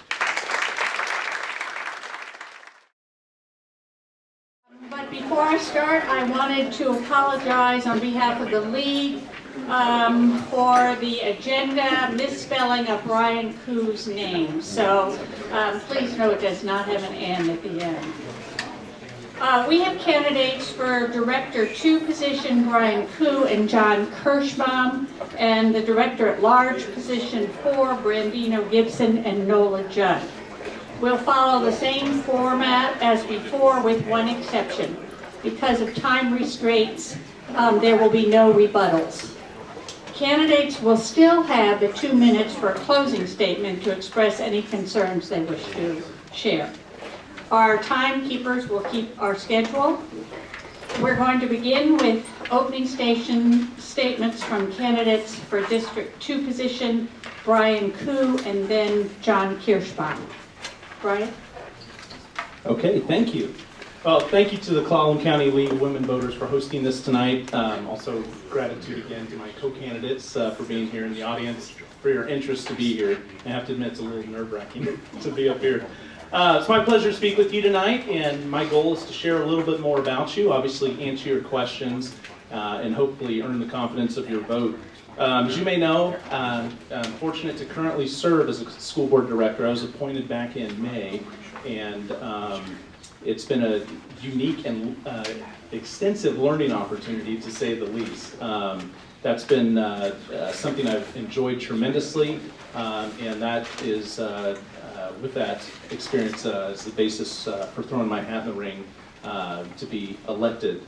But before I start, I wanted to apologize on behalf of the League for the agenda misspelling of Brian Koo's name. So please note it does not have an N at the end. We have candidates for Director 2 position, Brian Koo and John Kirshbaum, and the Director at Large position 4, Brandino, Gibson, and Nola, Judd. We'll follow the same format as before with one exception. Because of time restraints, there will be no rebuttals. Candidates will still have the 2 minutes for a closing statement to express any concerns they wish to share. Our timekeepers will keep our schedule. We're going to begin with opening statements from candidates for District 2 position, Brian Koo, and then John Kirshbaum. Brian? Okay, thank you. Well, thank you to the Clallam County League of Women Voters for hosting this tonight. Also, gratitude again to my co-candidates for being here in the audience, for your interest to be here. I have to admit, it's a little nerve-wracking to be up here. It's my pleasure to speak with you tonight, and my goal is to share a little bit more about you, obviously answer your questions, and hopefully earn the confidence of your vote As you may know, I'm fortunate to currently serve as a school board director. I was appointed back in May, and it's been a unique and extensive learning opportunity, to say the least. That's been something I've enjoyed tremendously, and that is, with that experience as the basis for throwing my hat in the ring to be elected,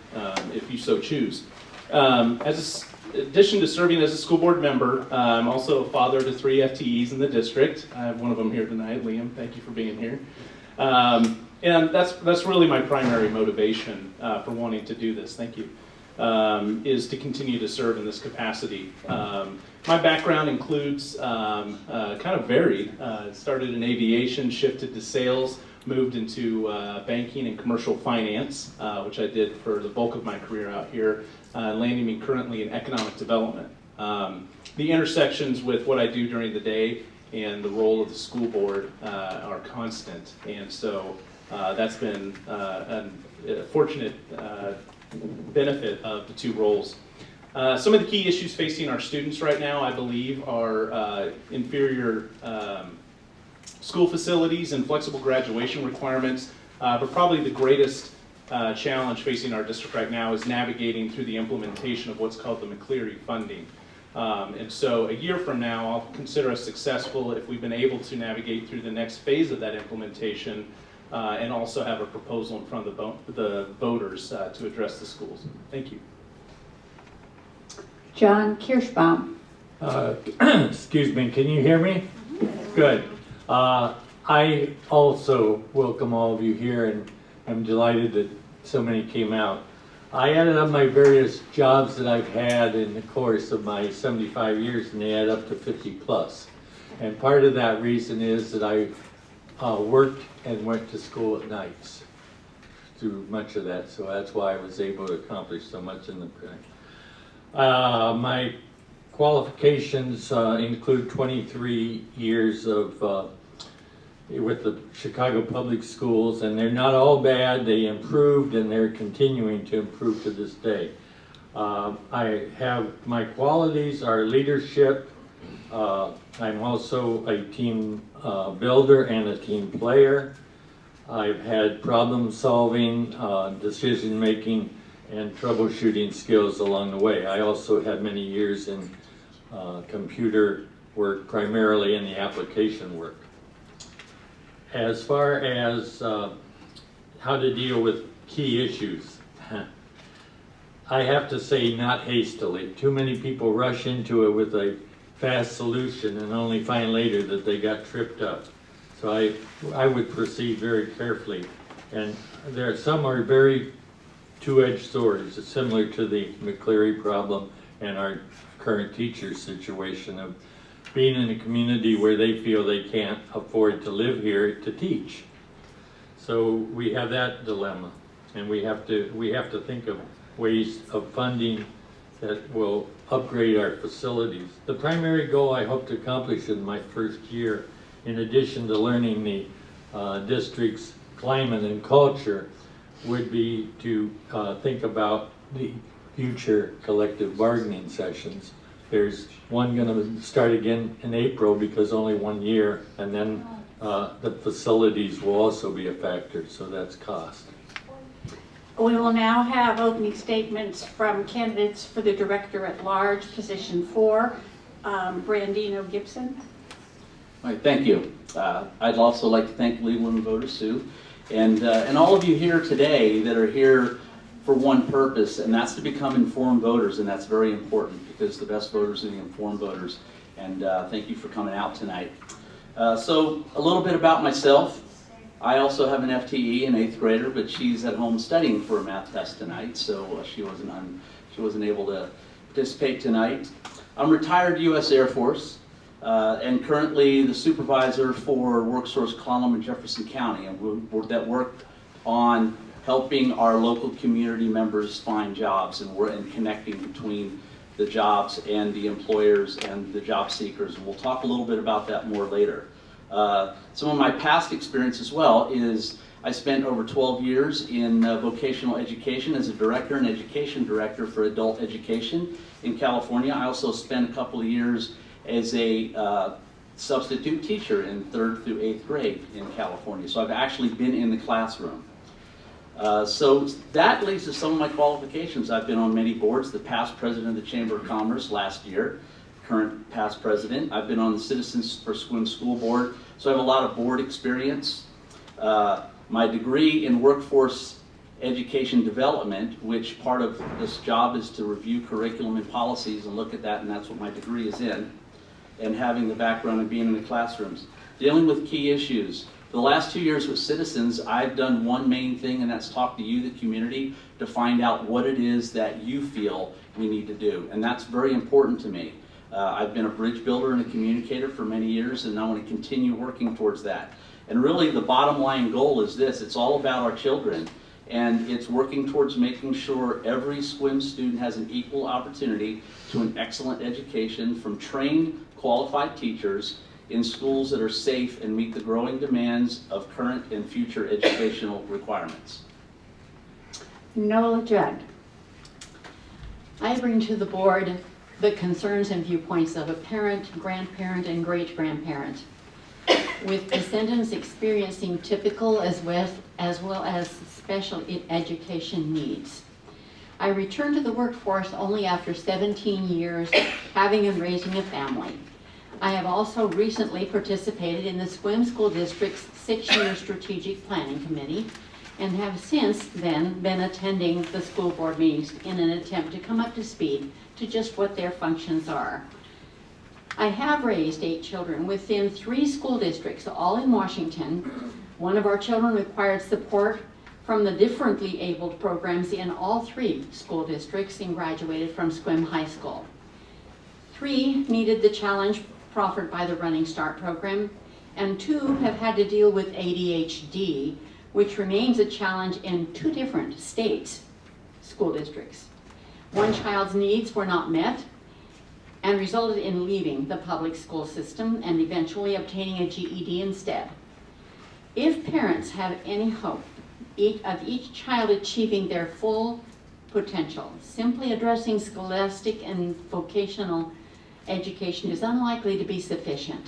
if you so choose. In addition to serving as a school board member, I'm also a father to 3 FTEs in the district. I have one of them here tonight. Liam, thank you for being here. And that's really my primary motivation for wanting to do this. Thank you. Is to continue to serve in this capacity. My background includes kind of varied. Started in aviation, shifted to sales, moved into banking and commercial finance, which I did for the bulk of my career out here, landing me currently in economic development. The intersections with what I do during the day and the role of the school board are constant, and so that's been a fortunate benefit of the 2 roles. Some of the key issues facing our students right now, I believe, are inferior school facilities and flexible graduation requirements, but probably the greatest challenge facing our district right now is navigating through the implementation of what's called the McAleer funding. And so a year from now, I'll consider us successful if we've been able to navigate through the next phase of that implementation and also have a proposal in front of the voters to address the schools. Thank you. John Kirshbaum. Excuse me, can you hear me? Good. I also welcome all of you here, and I'm delighted that so many came out. I added up my various jobs that I've had in the course of my 75 years, and they add up to 50 plus. And part of that reason is that I worked and went to school at nights through much of that, so that's why I was able to accomplish so much in the my qualifications include 23 years of with the Chicago Public Schools, and they're not all bad. They improved, and they're continuing to improve to this day. I have, my qualities are leadership. I'm also a team builder and a team player. I've had problem solving, decision making, and troubleshooting skills along the way. I also had many years in computer work, primarily in the application work. As far as how to deal with key issues, I have to say not hastily. Too many people rush into it with a fast solution and only find later that they got tripped up. So I would proceed very carefully. And some are very two-edged swords. It's similar to the McAleer problem and our current teacher situation of being in a community where they feel they can't afford to live here to teach. So we have that dilemma, and we have to think of ways of funding that will upgrade our facilities. The primary goal I hope to accomplish in my first year, in addition to learning the district's climate and culture, would be to think about the future collective bargaining sessions. There's one going to start again in April because only 1 year, and then the facilities will also be a factor, so that's cost. We will now have opening statements from candidates for the Director at Large, position 4, Brandino Gibson. All right, thank you. I'd also like to thank Leland Voter Sue and all of you here today that are here for one purpose, and that's to become informed voters, and that's very important because the best voters are the informed voters, and thank you for coming out tonight. So a little bit about myself. I also have an FTE, an 8th grader, but she's at home studying for a math test tonight, so she wasn't able to participate tonight. I'm retired U.S. Air Force, and currently the supervisor for WorkSource Clallam in Jefferson County, and that worked on helping our local community members find jobs and connecting between the jobs and the employers and the job seekers. And we'll talk a little bit about that more later. Some of my past experience as well is I spent over 12 years in vocational education as a director and education director for adult education in California. I also spent a couple of years as a substitute teacher in 3rd through 8th grade in California. So I've actually been in the classroom. So that leads to some of my qualifications. I've been on many boards, the past president of the Chamber of Commerce last year, current past president. I've been on the Citizens for Sequim School Board, so I have a lot of board experience. My degree in workforce education development, which part of this job is to review curriculum and policies and look at that, and that's what my degree is in, and having the background of being in the classrooms. Dealing with key issues. For the last 2 years with Citizens, I've done one main thing, and that's talk to you, the community, to find out what it is that you feel we need to do, and that's very important to me. I've been a bridge builder and a communicator for many years, and I want to continue working towards that. And really the bottom line goal is this: it's all about our children, and it's working towards making sure every SQUIM student has an equal opportunity to an excellent education from trained, qualified teachers in schools that are safe and meet the growing demands of current and future educational requirements. Nola Judd. I bring to the board the concerns and viewpoints of a parent, grandparent, and great-grandparent, with descendants experiencing typical as well as special education needs. I returned to the workforce only after 17 years having and raising a family. I have also recently participated in the Sequim School District's 6-year strategic planning committee and have since then been attending the school board meetings in an attempt to come up to speed to just what their functions are. I have raised 8 children within 3 school districts, all in Washington. One of our children required support from the differently abled programs in all 3 school districts and graduated from Sequim High School. 3 needed the challenge proffered by the Running Start program, and 2 have had to deal with ADHD, which remains a challenge in 2 different states, school districts. One child's needs were not met and resulted in leaving the public school system and eventually obtaining a GED instead. If parents have any hope of each child achieving their full potential, simply addressing scholastic and vocational education is unlikely to be sufficient.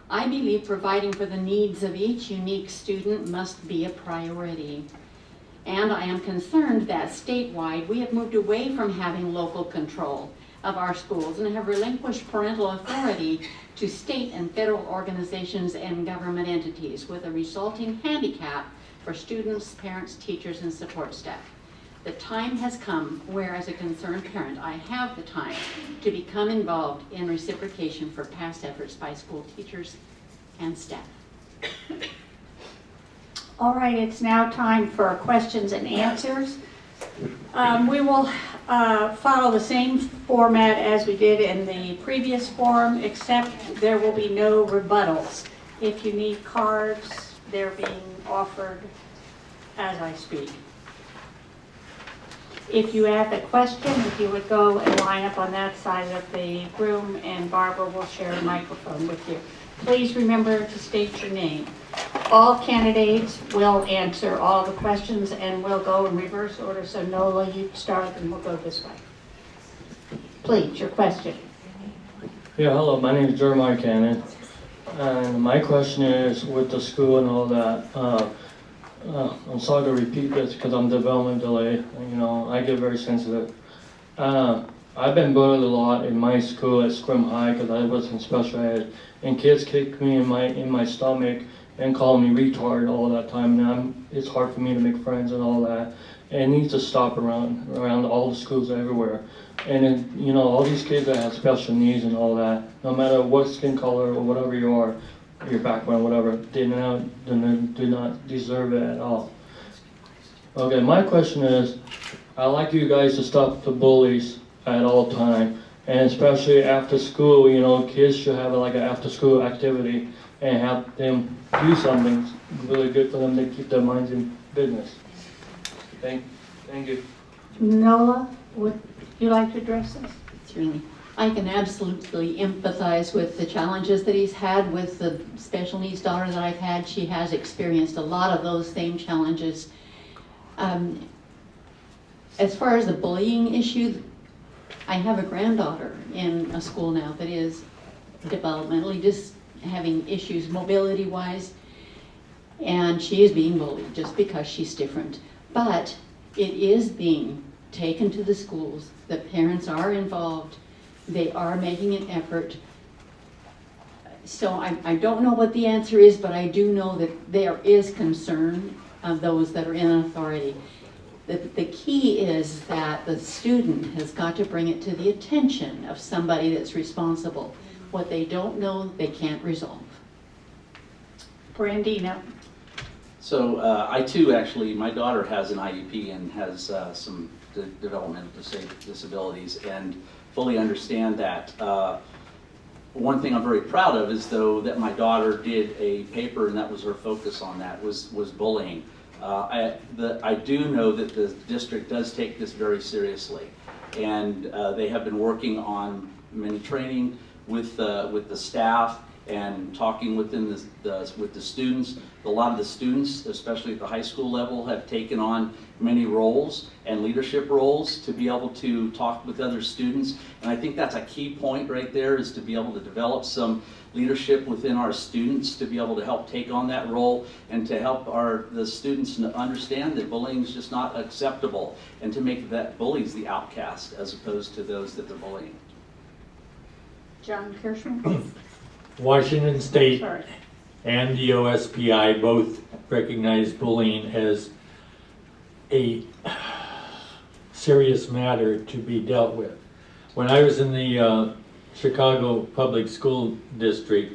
I believe providing for the needs of each unique student must be a priority. And I am concerned that statewide we have moved away from having local control of our schools and have relinquished parental authority to state and federal organizations and government entities, with a resulting handicap for students, parents, teachers, and support staff. The time has come where, as a concerned parent, I have the time to become involved in reciprocation for past efforts by school teachers and staff. All right, it's now time for questions and answers. We will follow the same format as we did in the previous forum, except there will be no rebuttals. If you need cards, they're being offered as I speak. If you have a question, if you would go and line up on that side of the room, and Barbara will share a microphone with you. Please remember to state your name. All candidates will answer all the questions, and we'll go in reverse order. So Nola, you start and we'll go this way. Please, your question. Yeah, hello, my name is Jeremiah Cannon. And my question is, with the school and all that, I'm sorry to repeat this because I'm development delay. You know, I get very sensitive. I've been bullied a lot in my school at Sequim High because I was in special ed, and kids kicked me in my stomach and called me retard all that time. And it's hard for me to make friends and all that. And it needs to stop around all the schools everywhere. And then, you know, all these kids that have special needs and all that, no matter what skin color or whatever you are, your background, whatever, do not deserve it at all. Okay, my question is, I'd like you guys to stop the bullies at all time, and especially after school. You know, kids should have like an after school activity and have them do something really good for them to keep their minds in business. Thank you. Nola, would you like to address this? Certainly. I can absolutely empathize with the challenges that he's had with the special needs daughter that I've had. She has experienced a lot of those same challenges. As far as the bullying issue, I have a granddaughter in a school now that is developmentally just having issues mobility-wise, and she is being bullied just because she's different. But it is being taken to the schools. The parents are involved. They are making an effort. So I don't know what the answer is, but I do know that there is concern of those that are in authority. The key is that the student has got to bring it to the attention of somebody that's responsible. What they don't know, they can't resolve. Brandino. So I too, actually, my daughter has an IEP and has some developmental disabilities, and fully understand that. One thing I'm very proud of is, though, that my daughter did a paper, and that was her focus on that, was bullying. I do know that the district does take this very seriously, and they have been working on many training with the staff and talking within with the students. A lot of the students, especially at the high school level, have taken on many roles and leadership roles to be able to talk with other students. And I think that's a key point right there, is to be able to develop some leadership within our students to be able to help take on that role and to help the students understand that bullying is just not acceptable, and to make that bullies the outcast as opposed to those that they're bullying. John Kirshbaum. Washington State and the OSPI both recognize bullying as a serious matter to be dealt with. When I was in the Chicago Public School District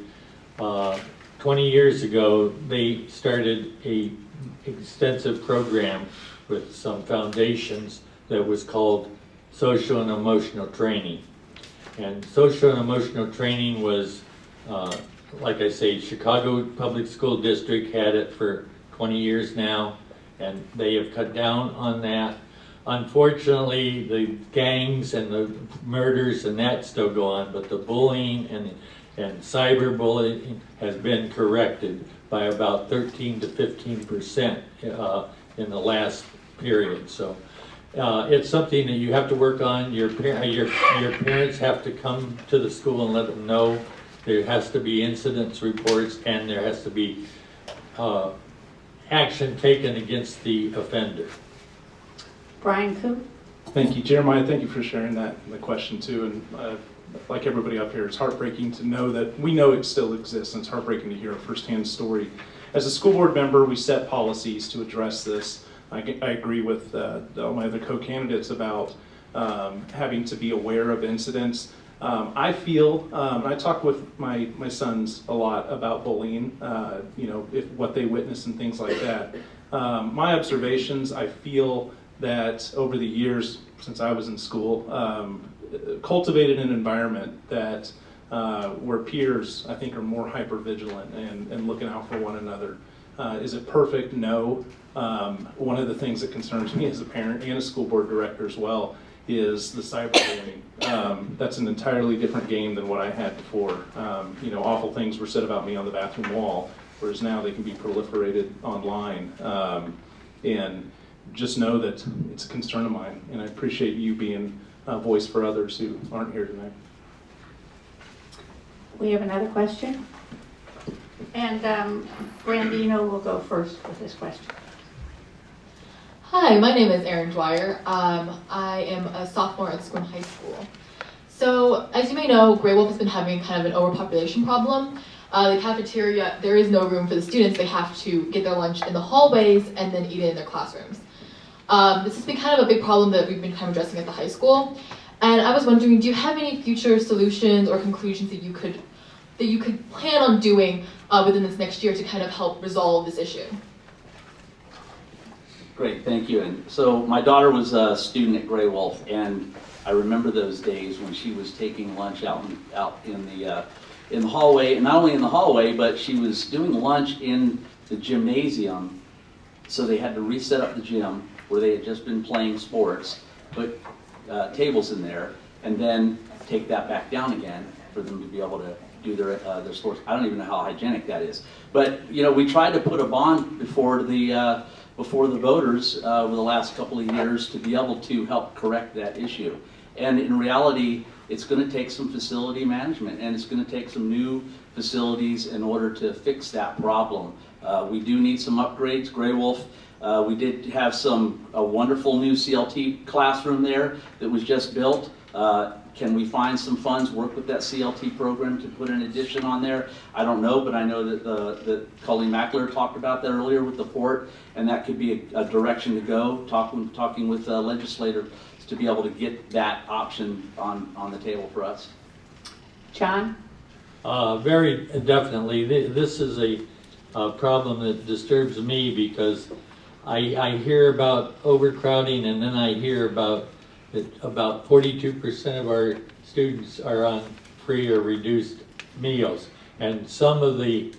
20 years ago, they started a extensive program with some foundations that was called social and emotional training. And social and emotional training was, like I say, Chicago Public School District had it for 20 years now, and they have cut down on that. Unfortunately, the gangs and the murders and that still go on, but the bullying and cyberbullying has been corrected by about 13 to 15% in the last period. So it's something that you have to work on. Your parents have to come to the school and let them know. There has to be incidents reports, and there has to be action taken against the offender. Brian Coop. Thank you, Jeremiah. Thank you for sharing that and the question too. And like everybody up here, it's heartbreaking to know that we know it still exists, and it's heartbreaking to hear a firsthand story. As a school board member, we set policies to address this. I agree with all my other co-candidates about having to be aware of incidents. I feel, I talk with my sons a lot about bullying, what they witness and things like that. My observations, I feel that over the years since I was in school, cultivated an environment that where peers, I think, are more hyper-vigilant and looking out for one another. Is it perfect? No. One of the things that concerns me as a parent and a school board director as well is the cyberbullying. That's an entirely different game than what I had before. Awful things were said about me on the bathroom wall, whereas now they can be proliferated online. And just know that it's a concern of mine, and I appreciate you being a voice for others who aren't here tonight. We have another question. And Brandino will go first with this question. Hi, my name is Erin Dwyer. I am a sophomore at Sequim High School. So, as you may know, Grey Wolf has been having kind of an overpopulation problem. The cafeteria, there is no room for the students. They have to get their lunch in the hallways and then eat it in their classrooms. This has been kind of a big problem that we've been kind of addressing at the high school. And I was wondering, do you have any future solutions or conclusions that you could plan on doing within this next year to kind of help resolve this issue? Great, thank you. And so my daughter was a student at Grey Wolf, and I remember those days when she was taking lunch out in the hallway, and not only in the hallway, but she was doing lunch in the gymnasium. So they had to reset up the gym where they had just been playing sports, put tables in there, and then take that back down again for them to be able to do their sports. I don't even know how hygienic that is. But we tried to put a bond before the voters over the last couple of years to be able to help correct that issue. And in reality, it's going to take some facility management, and it's going to take some new facilities in order to fix that problem. We do need some upgrades. Grey Wolf, we did have a wonderful new CLT classroom there that was just built. Can we find some funds, work with that CLT program to put an addition on there? I don't know, but I know that Colleen McAleer talked about that earlier with the port, and that could be a direction to go, talking with legislators to be able to get that option on the table for us. John? Very definitely. This is a problem that disturbs me because I hear about overcrowding, and then I hear about 42% of our students are on free or reduced meals, and some of the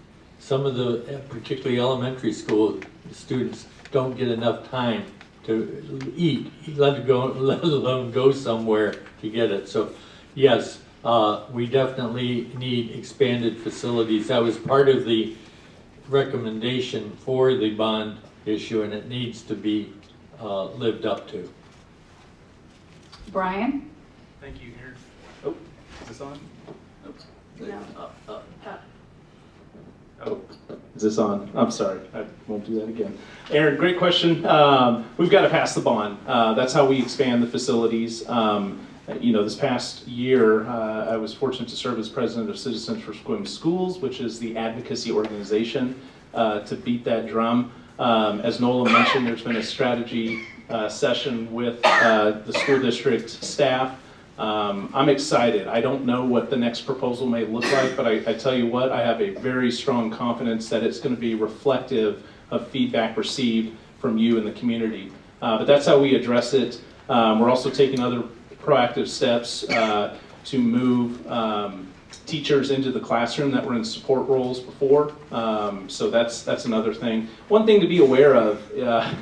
particularly elementary school students don't get enough time to eat, let alone go somewhere to get it. So yes, we definitely need expanded facilities. That was part of the recommendation for the bond issue, and it needs to be lived up to. Brian? Thank you, Aaron. Oh, is this on? Oh, is this on? I'm sorry, I won't do that again. Aaron, great question. We've got to pass the bond. That's how we expand the facilities. This past year, I was fortunate to serve as president of Citizens for Sequim Schools, which is the advocacy organization to beat that drum. As Nola mentioned, there's been a strategy session with the school district staff. I'm excited. I don't know what the next proposal may look like, but I tell you what, I have a very strong confidence that it's going to be reflective of feedback received from you and the community. But that's how we address it. We're also taking other proactive steps to move teachers into the classroom that were in support roles before. So that's another thing. One thing to be aware of,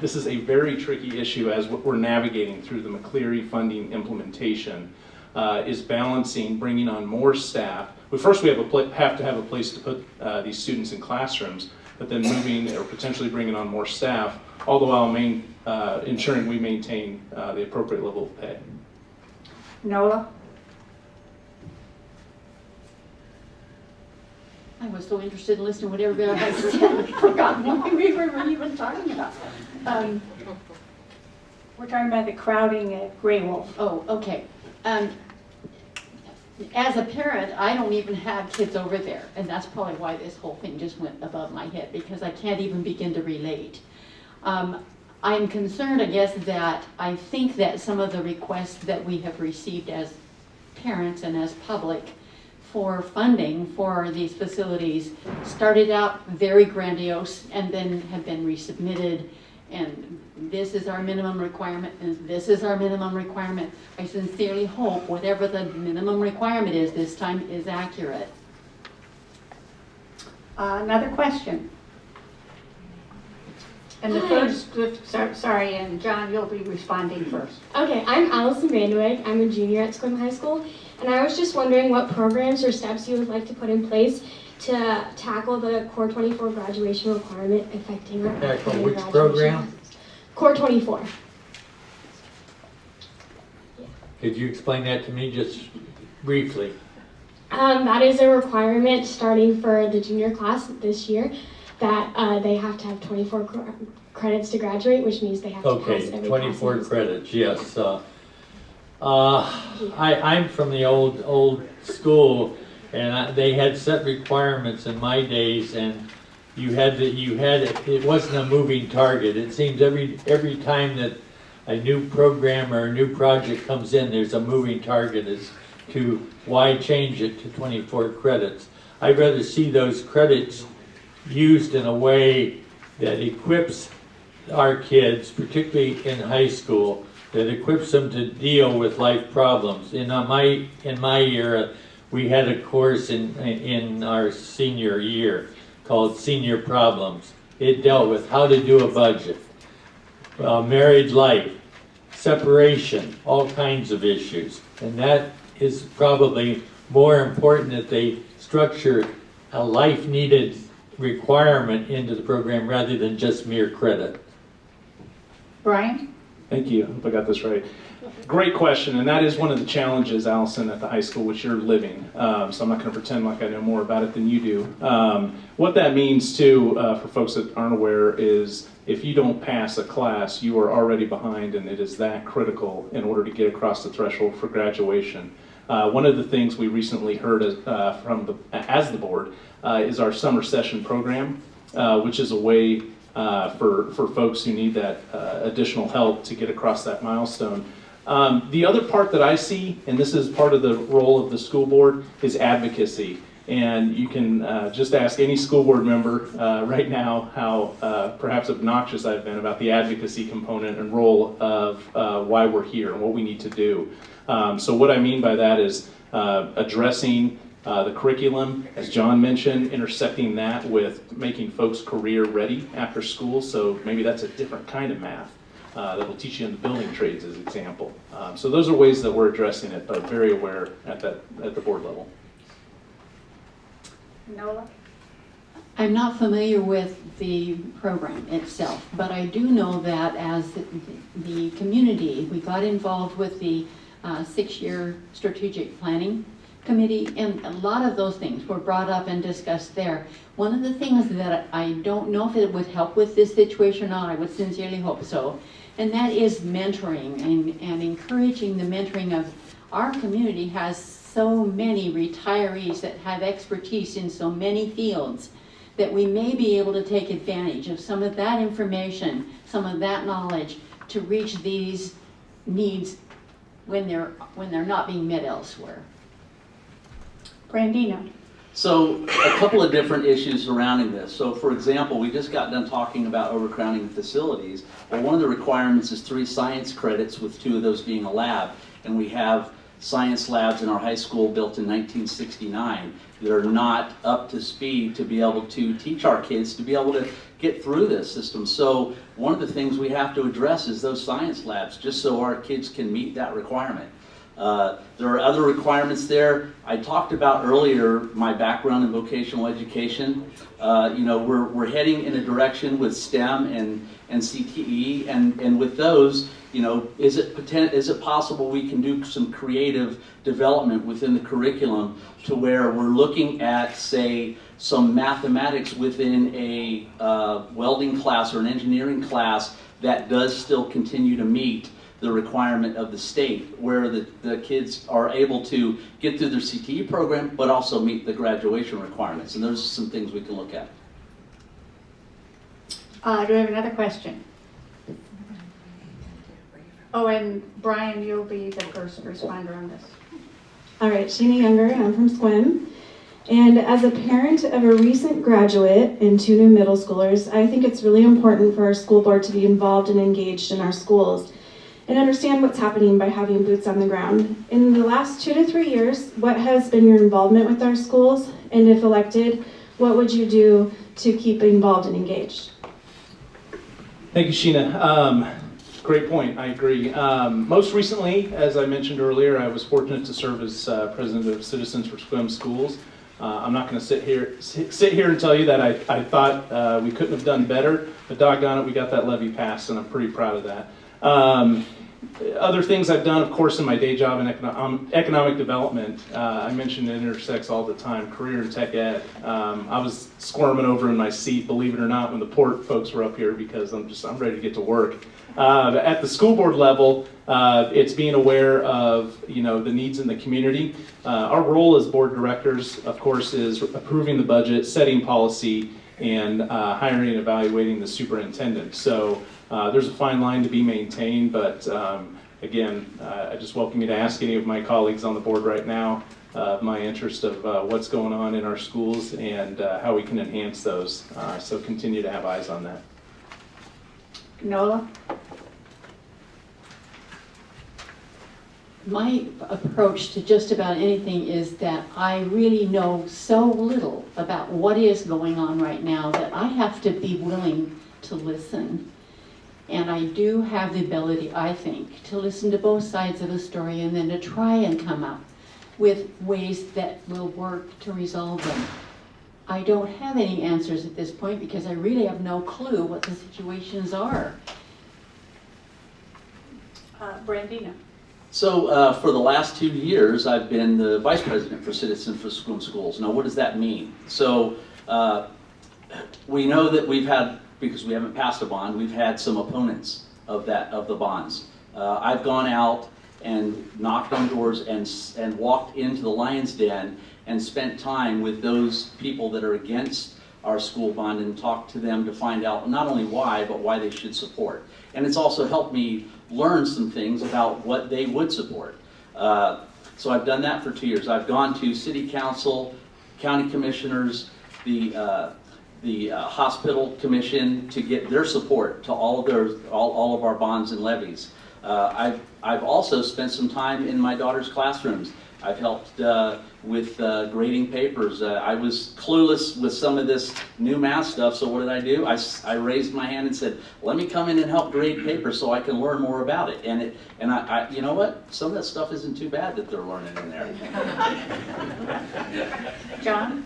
this is a very tricky issue as we're navigating through the McAleer funding implementation, is balancing bringing on more staff. But first we have to have a place to put these students in classrooms, but then moving or potentially bringing on more staff, all the while ensuring we maintain the appropriate level of pay. Nola? I was so interested in listening to what everybody had to say, I forgot what we were even talking about. We're talking about the crowding at Grey Wolf. Oh, okay. As a parent, I don't even have kids over there, and that's probably why this whole thing just went above my head, because I can't even begin to relate. I'm concerned, I guess, that I think that some of the requests that we have received as parents and as public for funding for these facilities started out very grandiose and then have been resubmitted, and this is our minimum requirement and this is our minimum requirement. I sincerely hope whatever the minimum requirement is this time is accurate. Another question. And the first, sorry, and John, you'll be responding first. Okay, I'm Allison Vanderweg. I'm a junior at Sequim High School, and I was just wondering what programs or steps you would like to put in place to tackle the Core 24 graduation requirement affecting our Which program? Core 24. Could you explain that to me just briefly? That is a requirement starting for the junior class this year, that they have to have 24 credits to graduate, which means they have to pass every class. 24 credits, yes. I'm from the old school, and they had set requirements in my days, and it wasn't a moving target. It seems every time that a new program or a new project comes in, there's a moving target as to why change it to 24 credits. I'd rather see those credits used in a way that equips our kids, particularly in high school, that equips them to deal with life problems. In my era, we had a course in our senior year called Senior Problems. It dealt with how to do a budget, married life, separation, all kinds of issues. And that is probably more important that they structure a life-needed requirement into the program rather than just mere credit. Brian? Thank you. I hope I got this right. Great question, and that is one of the challenges, Allison, at the high school, which you're living. So I'm not going to pretend like I know more about it than you do. What that means, too, for folks that aren't aware, is if you don't pass a class, you are already behind, and it is that critical in order to get across the threshold for graduation. One of the things we recently heard as the board is our summer session program, which is a way for folks who need that additional help to get across that milestone. The other part that I see, and this is part of the role of the school board, is advocacy. And you can just ask any school board member right now how perhaps obnoxious I've been about the advocacy component and role of why we're here and what we need to do. So what I mean by that is addressing the curriculum, as John mentioned, intersecting that with making folks career ready after school. So maybe that's a different kind of math that will teach you in the building trades, as an example. So those are ways that we're addressing it, but very aware at the board level. Nola? I'm not familiar with the program itself, but I do know that as the community, we got involved with the 6-year strategic planning committee, and a lot of those things were brought up and discussed there. One of the things that I don't know if it would help with this situation or not, I would sincerely hope so, and that is mentoring and encouraging the mentoring of our community. Has so many retirees that have expertise in so many fields that we may be able to take advantage of some of that information, some of that knowledge to reach these needs when they're not being met elsewhere. Brandino? So a couple of different issues surrounding this. So for example, we just got done talking about overcrowding facilities. Well, one of the requirements is 3 science credits, with 2 of those being a lab. And we have science labs in our high school built in 1969 that are not up to speed to be able to teach our kids to be able to get through this system. So one of the things we have to address is those science labs, just so our kids can meet that requirement. There are other requirements there. I talked about earlier my background in vocational education. We're heading in a direction with STEM and CTE, and with those, is it possible we can do some creative development within the curriculum to where we're looking at, say, some mathematics within a welding class or an engineering class that does still continue to meet the requirement of the state, where the kids are able to get through their CTE program, but also meet the graduation requirements. And those are some things we can look at. Do we have another question? Oh, and Brian, you'll be the first responder on this. All right, Sheena Younger, I'm from Sequim. And as a parent of a recent graduate and 2 new middle schoolers, I think it's really important for our school board to be involved and engaged in our schools and understand what's happening by having boots on the ground. In the last 2 to 3 years, what has been your involvement with our schools? And if elected, what would you do to keep involved and engaged? Thank you, Sheena. Great point, I agree. Most recently, as I mentioned earlier, I was fortunate to serve as president of Citizens for Sequim Schools. I'm not going to sit here and tell you that I thought we couldn't have done better, but doggone it, we got that levy passed, and I'm pretty proud of that. Other things I've done, of course, in my day job in economic development, I mentioned it intersects all the time, career in tech ed. I was squirming over in my seat, believe it or not, when the port folks were up here, because I'm ready to get to work. At the school board level, it's being aware of the needs in the community. Our role as board directors, of course, is approving the budget, setting policy, and hiring and evaluating the superintendent. So there's a fine line to be maintained, but again, I just welcome you to ask any of my colleagues on the board right now my interest of what's going on in our schools and how we can enhance those. So continue to have eyes on that. Nola? My approach to just about anything is that I really know so little about what is going on right now that I have to be willing to listen. And I do have the ability, I think, to listen to both sides of the story and then to try and come up with ways that will work to resolve them. I don't have any answers at this point because I really have no clue what the situations are. Brandino. So for the last 2 years, I've been the vice president for Citizens for Sequim Schools. Now, what does that mean? So we know that we've had, because we haven't passed a bond, we've had some opponents of the bonds. I've gone out and knocked on doors and walked into the lion's den and spent time with those people that are against our school bond and talked to them to find out not only why, but why they should support. And it's also helped me learn some things about what they would support. So I've done that for 2 years. I've gone to city council, county commissioners, the hospital commission to get their support to all of our bonds and levies. I've also spent some time in my daughter's classrooms. I've helped with grading papers. I was clueless with some of this new math stuff, so what did I do? I raised my hand and said, let me come in and help grade papers so I can learn more about it. And I you know what? Some of that stuff isn't too bad that they're learning in there. John?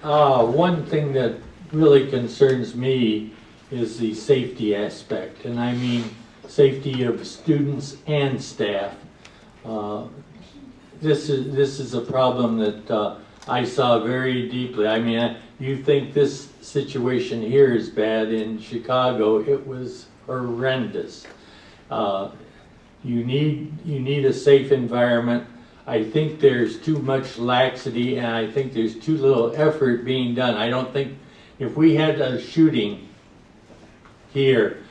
One thing that really concerns me is the safety aspect, and I mean safety of students and staff. This is a problem that I saw very deeply. I mean, you think this situation here is bad. In Chicago, it was horrendous. You need a safe environment. I think there's too much laxity, and I think there's too little effort being done. I don't think if we had a shooting here,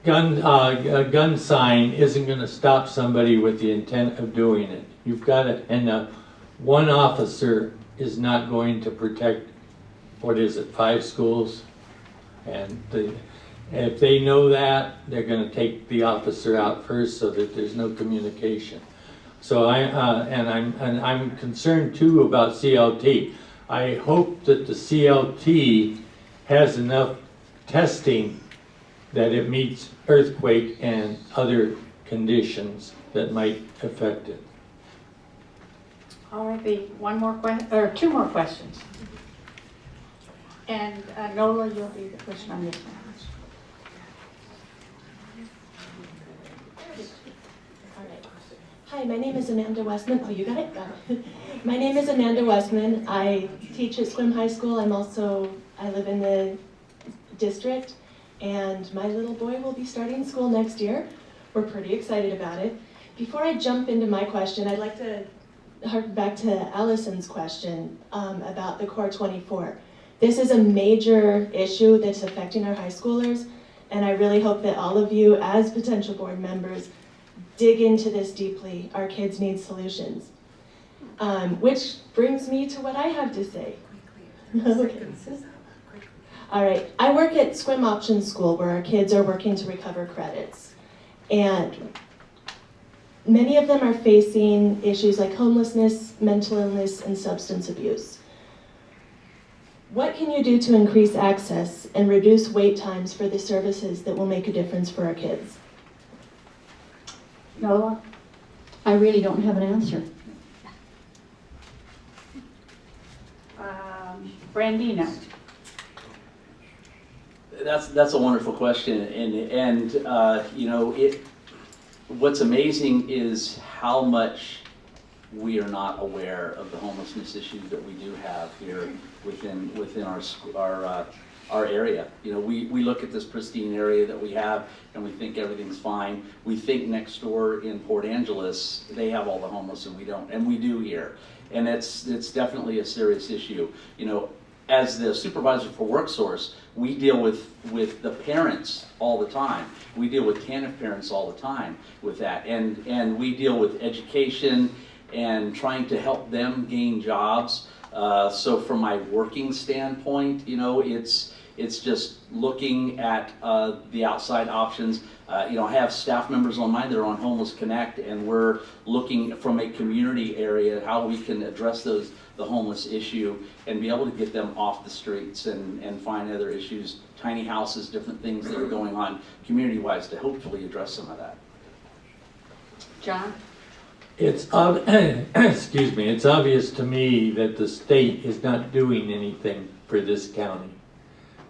a gun sign isn't going to stop somebody with the intent of doing it. You've got to, and one officer is not going to protect, what is it, 5 schools? And if they know that, they're going to take the officer out first so that there's no communication. So I'm concerned too about CLT. I hope that the CLT has enough testing that it meets earthquake and other conditions that might affect it. All right, one more question, or 2 more questions. And Nola, you'll be the question on this one. Hi, my name is Amanda Westman. Oh, you got it? Got it. My name is Amanda Westman. I teach at Sequim High School. I live in the district, and my little boy will be starting school next year. We're pretty excited about it. Before I jump into my question, I'd like to hark back to Allison's question about the Core 24. This is a major issue that's affecting our high schoolers, and I really hope that all of you, as potential board members, dig into this deeply. Our kids need solutions. Which brings me to what I have to say. Okay. All right, I work at Sequim Option School where our kids are working to recover credits. And many of them are facing issues like homelessness, mental illness, and substance abuse. What can you do to increase access and reduce wait times for the services that will make a difference for our kids? Nola? I really don't have an answer. Brandino. That's a wonderful question, and you know, what's amazing is how much we are not aware of the homelessness issues that we do have here within our area. You know, we look at this pristine area that we have and we think everything's fine. We think next door in Port Angeles they have all the homeless and we don't, and we do here. And it's definitely a serious issue. You know, as the supervisor for WorkSource, we deal with the parents all the time. We deal with TANF parents all the time with that, and we deal with education and trying to help them gain jobs. So from my working standpoint, you know, it's It's just looking at the outside options. You know, I have staff members on mine that are on Homeless Connect, and we're looking from a community area how we can address the homeless issue and be able to get them off the streets and find other issues, tiny houses, different things that are going on community-wise to hopefully address some of that. John? It's excuse me. It's obvious to me that the state is not doing anything for this county.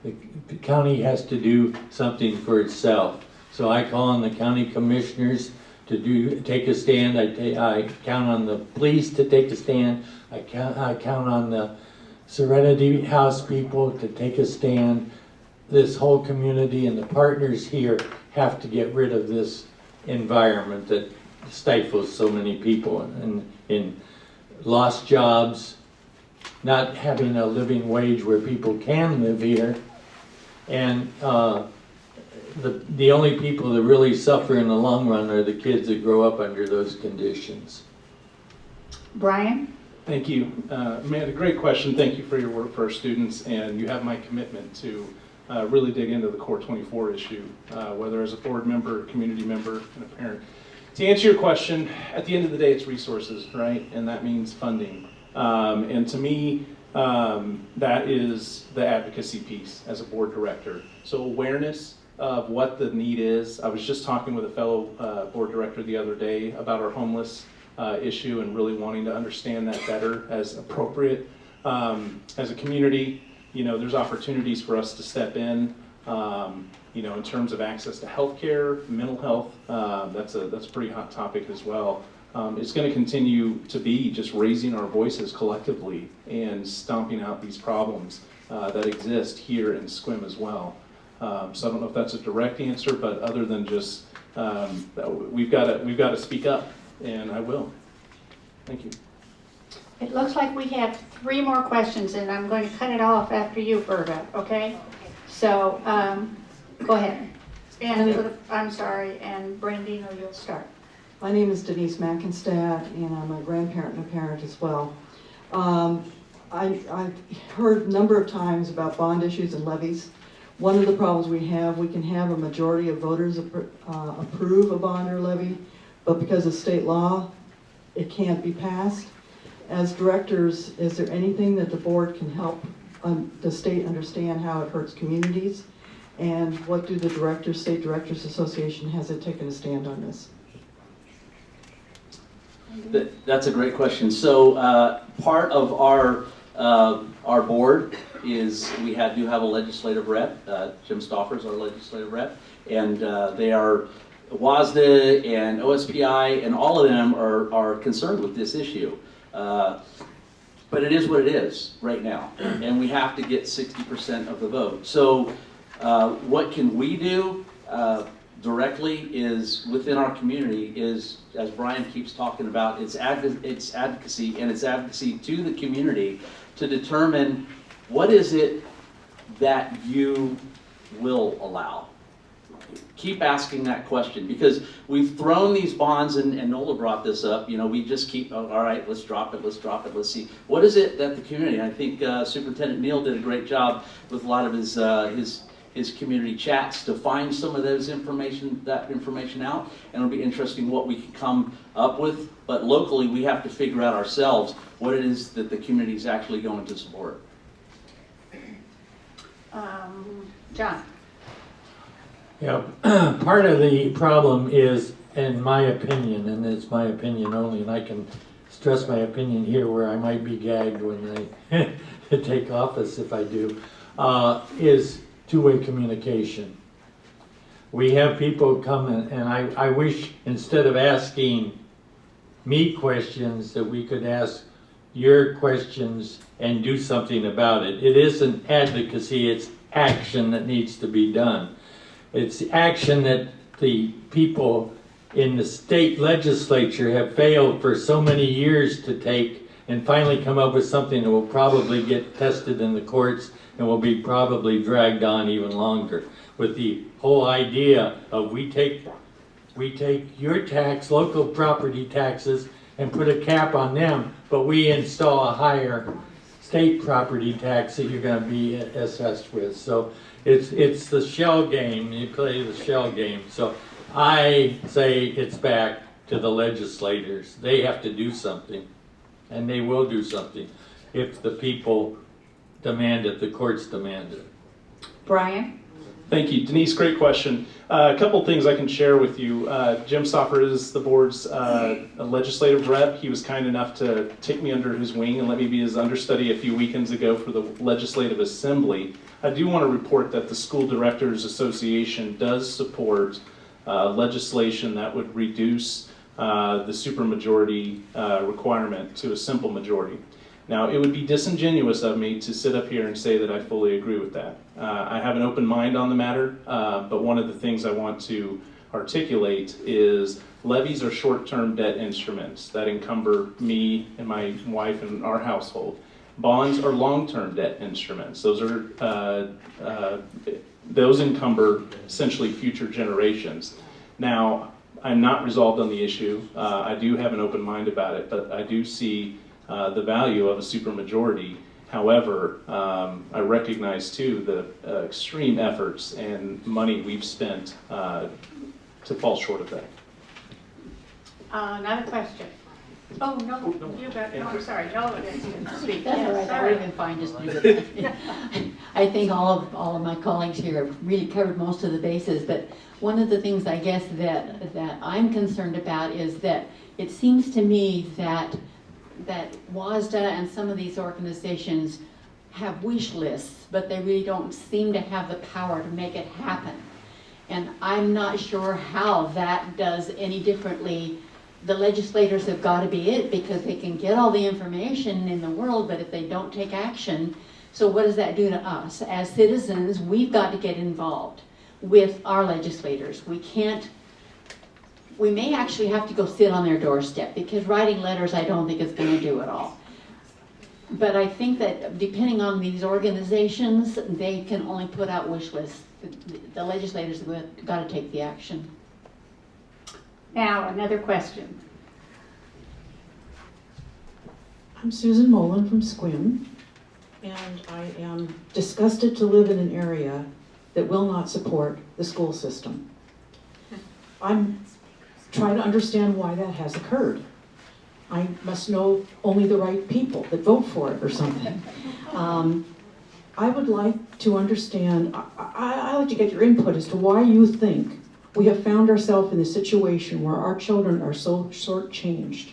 The county has to do something for itself. So I call on the county commissioners to take a stand. I count on the police to take a stand. I count on the Serenity House people to take a stand. This whole community and the partners here have to get rid of this environment that stifles so many people in lost jobs, not having a living wage where people can live here, and the only people that really suffer in the long run are the kids that grow up under those conditions. Brian? Thank you. Amanda, great question. Thank you for your work for our students, and you have my commitment to really dig into the Core 24 issue, whether as a board member, community member, and a parent. To answer your question, at the end of the day, it's resources, right? And that means funding. And to me, that is the advocacy piece as a board director. So awareness of what the need is. I was just talking with a fellow board director the other day about our homeless issue and really wanting to understand that better as appropriate. As a community, you know, there's opportunities for us to step in. You know, in terms of access to healthcare, mental health, that's a pretty hot topic as well. It's going to continue to be just raising our voices collectively and stomping out these problems that exist here in Sequim as well. So I don't know if that's a direct answer, but other than just we've got to speak up, and I will. Thank you. It looks like we have 3 more questions, and I'm going to cut it off after you, Berta, okay? So, go ahead. And I'm sorry, and Brandino, you'll start. My name is Denise McInstad, and I'm a grandparent and a parent as well. I've heard a number of times about bond issues and levies. One of the problems we can have a majority of voters approve a bond or levy, but because of state law, it can't be passed. As directors, is there anything that the board can help the state understand how it hurts communities? And what do the State Directors Association, has it taken a stand on this? That's a great question. So part of our board is we do have a legislative rep. Jim Stauffer's our legislative rep, and they are WASDA and OSPI, and all of them are concerned with this issue. But it is what it is right now, and we have to get 60% of the vote. So what can we do directly is within our community is, as Brian keeps talking about, it's advocacy, and it's advocacy to the community to determine what is it that you will allow. Keep asking that question, because we've thrown these bonds, and Nola brought this up, you know, we just keep, oh, all right, let's drop it, let's see. What is it that the community, I think Superintendent Neal did a great job with a lot of his community chats to find some of that information out, and it'll be interesting what we can come up with. But locally, we have to figure out ourselves what it is that the community is actually going to support. John. Yeah, part of the problem is, in my opinion, and it's my opinion only, and I can stress my opinion here where I might be gagged when I take office if I do, is two-way communication. We have people come and I wish instead of asking me questions that we could ask your questions and do something about it. It isn't advocacy, it's action that needs to be done. It's action that the people in the state legislature have failed for so many years to take and finally come up with something that will probably get tested in the courts and will be probably dragged on even longer. With the whole idea of we take your tax, local property taxes, and put a cap on them, but we install a higher state property tax that you're gonna be assessed with. So it's the shell game, you play the shell game. So I say it's back to the legislators. They have to do something, and they will do something if the people demand it, the courts demand it. Brian? Thank you. Denise, great question. A couple things I can share with you. Jim Stoffer is the board's legislative rep. He was kind enough to take me under his wing and let me be his understudy a few weekends ago for the Legislative Assembly. I do want to report that the School Directors Association does support legislation that would reduce the supermajority requirement to a simple majority. Now, it would be disingenuous of me to sit up here and say that I fully agree with that. I have an open mind on the matter, but one of the things I want to articulate is levies are short-term debt instruments that encumber me and my wife and our household. Bonds are long-term debt instruments. Those encumber essentially future generations. Now, I'm not resolved on the issue. I do have an open mind about it, but I do see the value of a supermajority. However, I recognize too the extreme efforts and money we've spent to fall short of that. Another question. Oh, no, you got, no, I'm sorry, Nola didn't speak. That's all right, that would have been fine just to do it. I think all of my colleagues here have really covered most of the bases, but one of the things I guess that I'm concerned about is that it seems to me that WASDA and some of these organizations have wish lists, but they really don't seem to have the power to make it happen. And I'm not sure how that does any differently. The legislators have got to be it, because they can get all the information in the world, but if they don't take action, so what does that do to us? As citizens, we've got to get involved with our legislators. We may actually have to go sit on their doorstep, because writing letters I don't think is going to do it all. But I think that depending on these organizations, they can only put out wish lists. The legislators have got to take the action. Now, another question. I'm Susan Mullen from Sequim, and I am disgusted to live in an area that will not support the school system. I'm trying to understand why that has occurred. I must know only the right people that vote for it or something. I would like to understand, I'd like to get your input as to why you think we have found ourselves in the situation where our children are so shortchanged.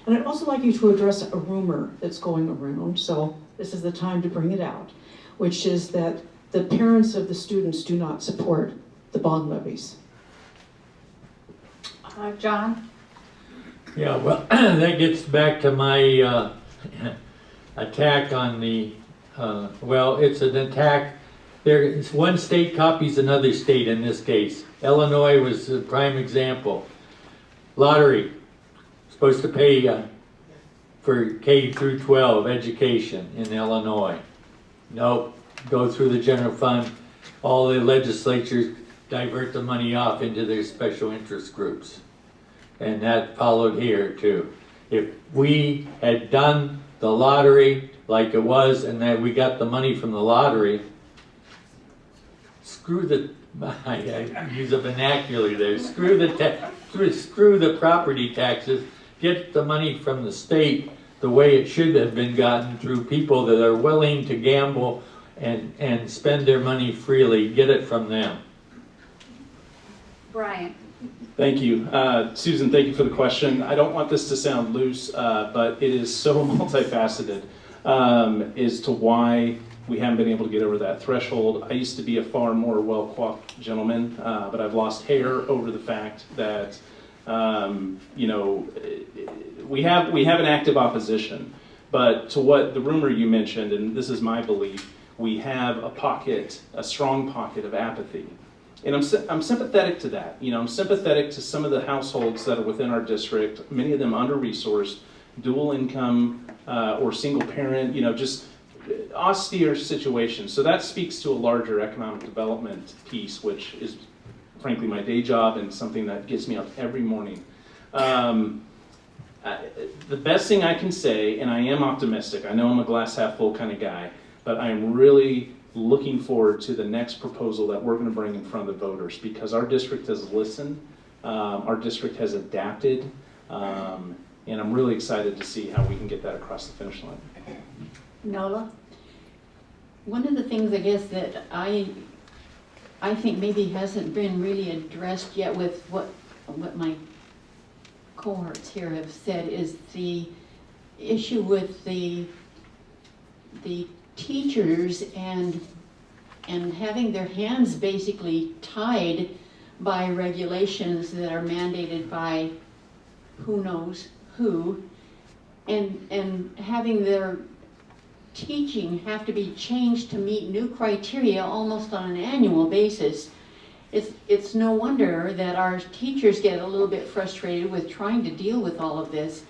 And I'd also like you to address a rumor that's going around, so this is the time to bring it out, which is that the parents of the students do not support the bond levies. John? Yeah, well, that gets back to my attack on the, well, it's an attack. There is one state copies another state in this case. Illinois was a prime example. Lottery, supposed to pay for K through 12 education in Illinois. Nope, go through the general fund. All the legislatures divert the money off into their special interest groups. And that followed here too. If we had done the lottery like it was, and that we got the money from the lottery, screw the, I use a vernacular there, screw the property taxes, get the money from the state the way it should have been gotten, through people that are willing to gamble and spend their money freely, get it from them. Brian? Thank you. Susan, thank you for the question. I don't want this to sound loose, but it is so multifaceted as to why we haven't been able to get over that threshold. I used to be a far more well-coiffed gentleman, but I've lost hair over the fact that, you know, we have an active opposition. But to what the rumor you mentioned, and this is my belief, we have a strong pocket of apathy. And I'm sympathetic to that. You know, I'm sympathetic to some of the households that are within our district, many of them under-resourced, dual income or single parent, you know, just austere situations. So that speaks to a larger economic development piece, which is frankly my day job and something that gets me up every morning. The best thing I can say, and I am optimistic, I know I'm a glass half full kind of guy, but I'm really looking forward to the next proposal that we're going to bring in front of the voters, because our district has listened, our district has adapted, and I'm really excited to see how we can get that across the finish line. Nola? One of the things I guess that I think maybe hasn't been really addressed yet with what my cohorts here have said is the issue with the teachers and having their hands basically tied by regulations that are mandated by who knows who, and having their teaching have to be changed to meet new criteria almost on an annual basis. It's no wonder that our teachers get a little bit frustrated with trying to deal with all of this.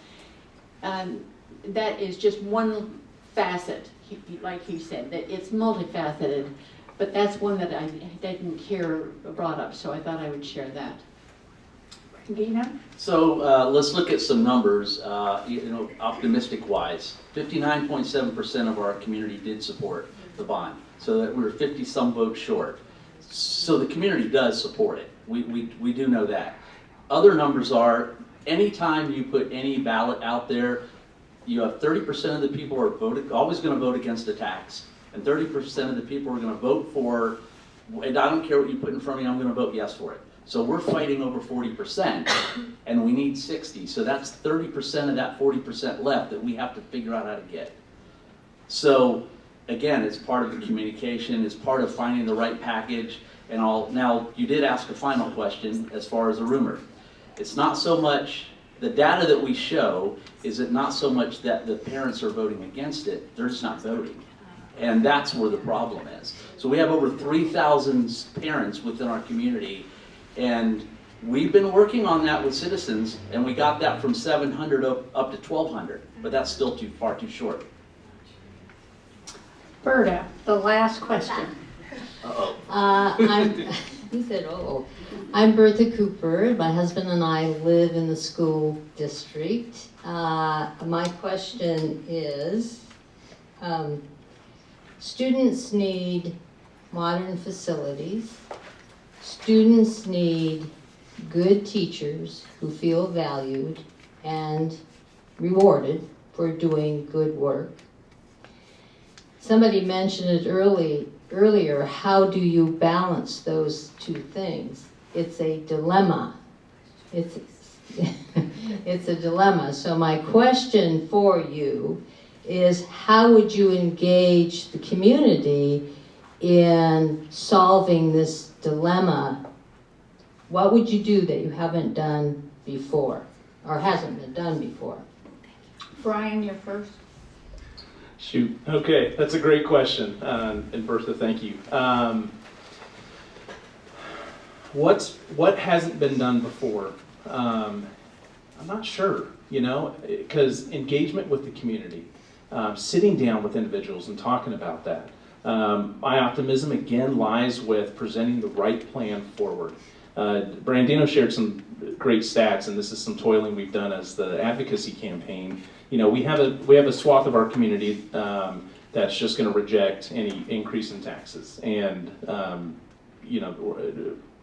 That is just one facet, like you said, that it's multifaceted, but that's one that I didn't hear brought up, so I thought I would share that. Brandino? So let's look at some numbers, optimistic wise. 59.7% of our community did support the bond, so that we were 50-some votes short. So the community does support it. We do know that. Other numbers are, anytime you put any ballot out there, you have 30% of the people are always going to vote against a tax, and 30% of the people are going to vote for, and I don't care what you put in front of me, I'm going to vote yes for it. So we're fighting over 40%, and we need 60. So that's 30% of that 40% left that we have to figure out how to get. So again, it's part of the communication, it's part of finding the right package and all. Now, you did ask a final question as far as a rumor. It's not so much, the data that we show is it not so much that the parents are voting against it, they're just not voting. And that's where the problem is. So we have over 3,000 parents within our community, and we've been working on that with citizens, and we got that from 700 up to 1,200, but that's still far too short. Berta, the last question. He said, uh-oh. I'm Bertha Cooper. My husband and I live in the school district. My question is, students need modern facilities. Students need good teachers who feel valued and rewarded for doing good work. Somebody mentioned it earlier, how do you balance those two things? It's a dilemma. It's a dilemma. So my question for you is, how would you engage the community in solving this dilemma? What would you do that you haven't done before, or hasn't been done before? Brian, you're first. Shoot. Okay, that's a great question, and Bertha, thank you. What hasn't been done before? I'm not sure, because engagement with the community, sitting down with individuals and talking about that. My optimism again lies with presenting the right plan forward. Brandino shared some great stats, and this is some toiling we've done as the advocacy campaign. We have a swath of our community that's just going to reject any increase in taxes, and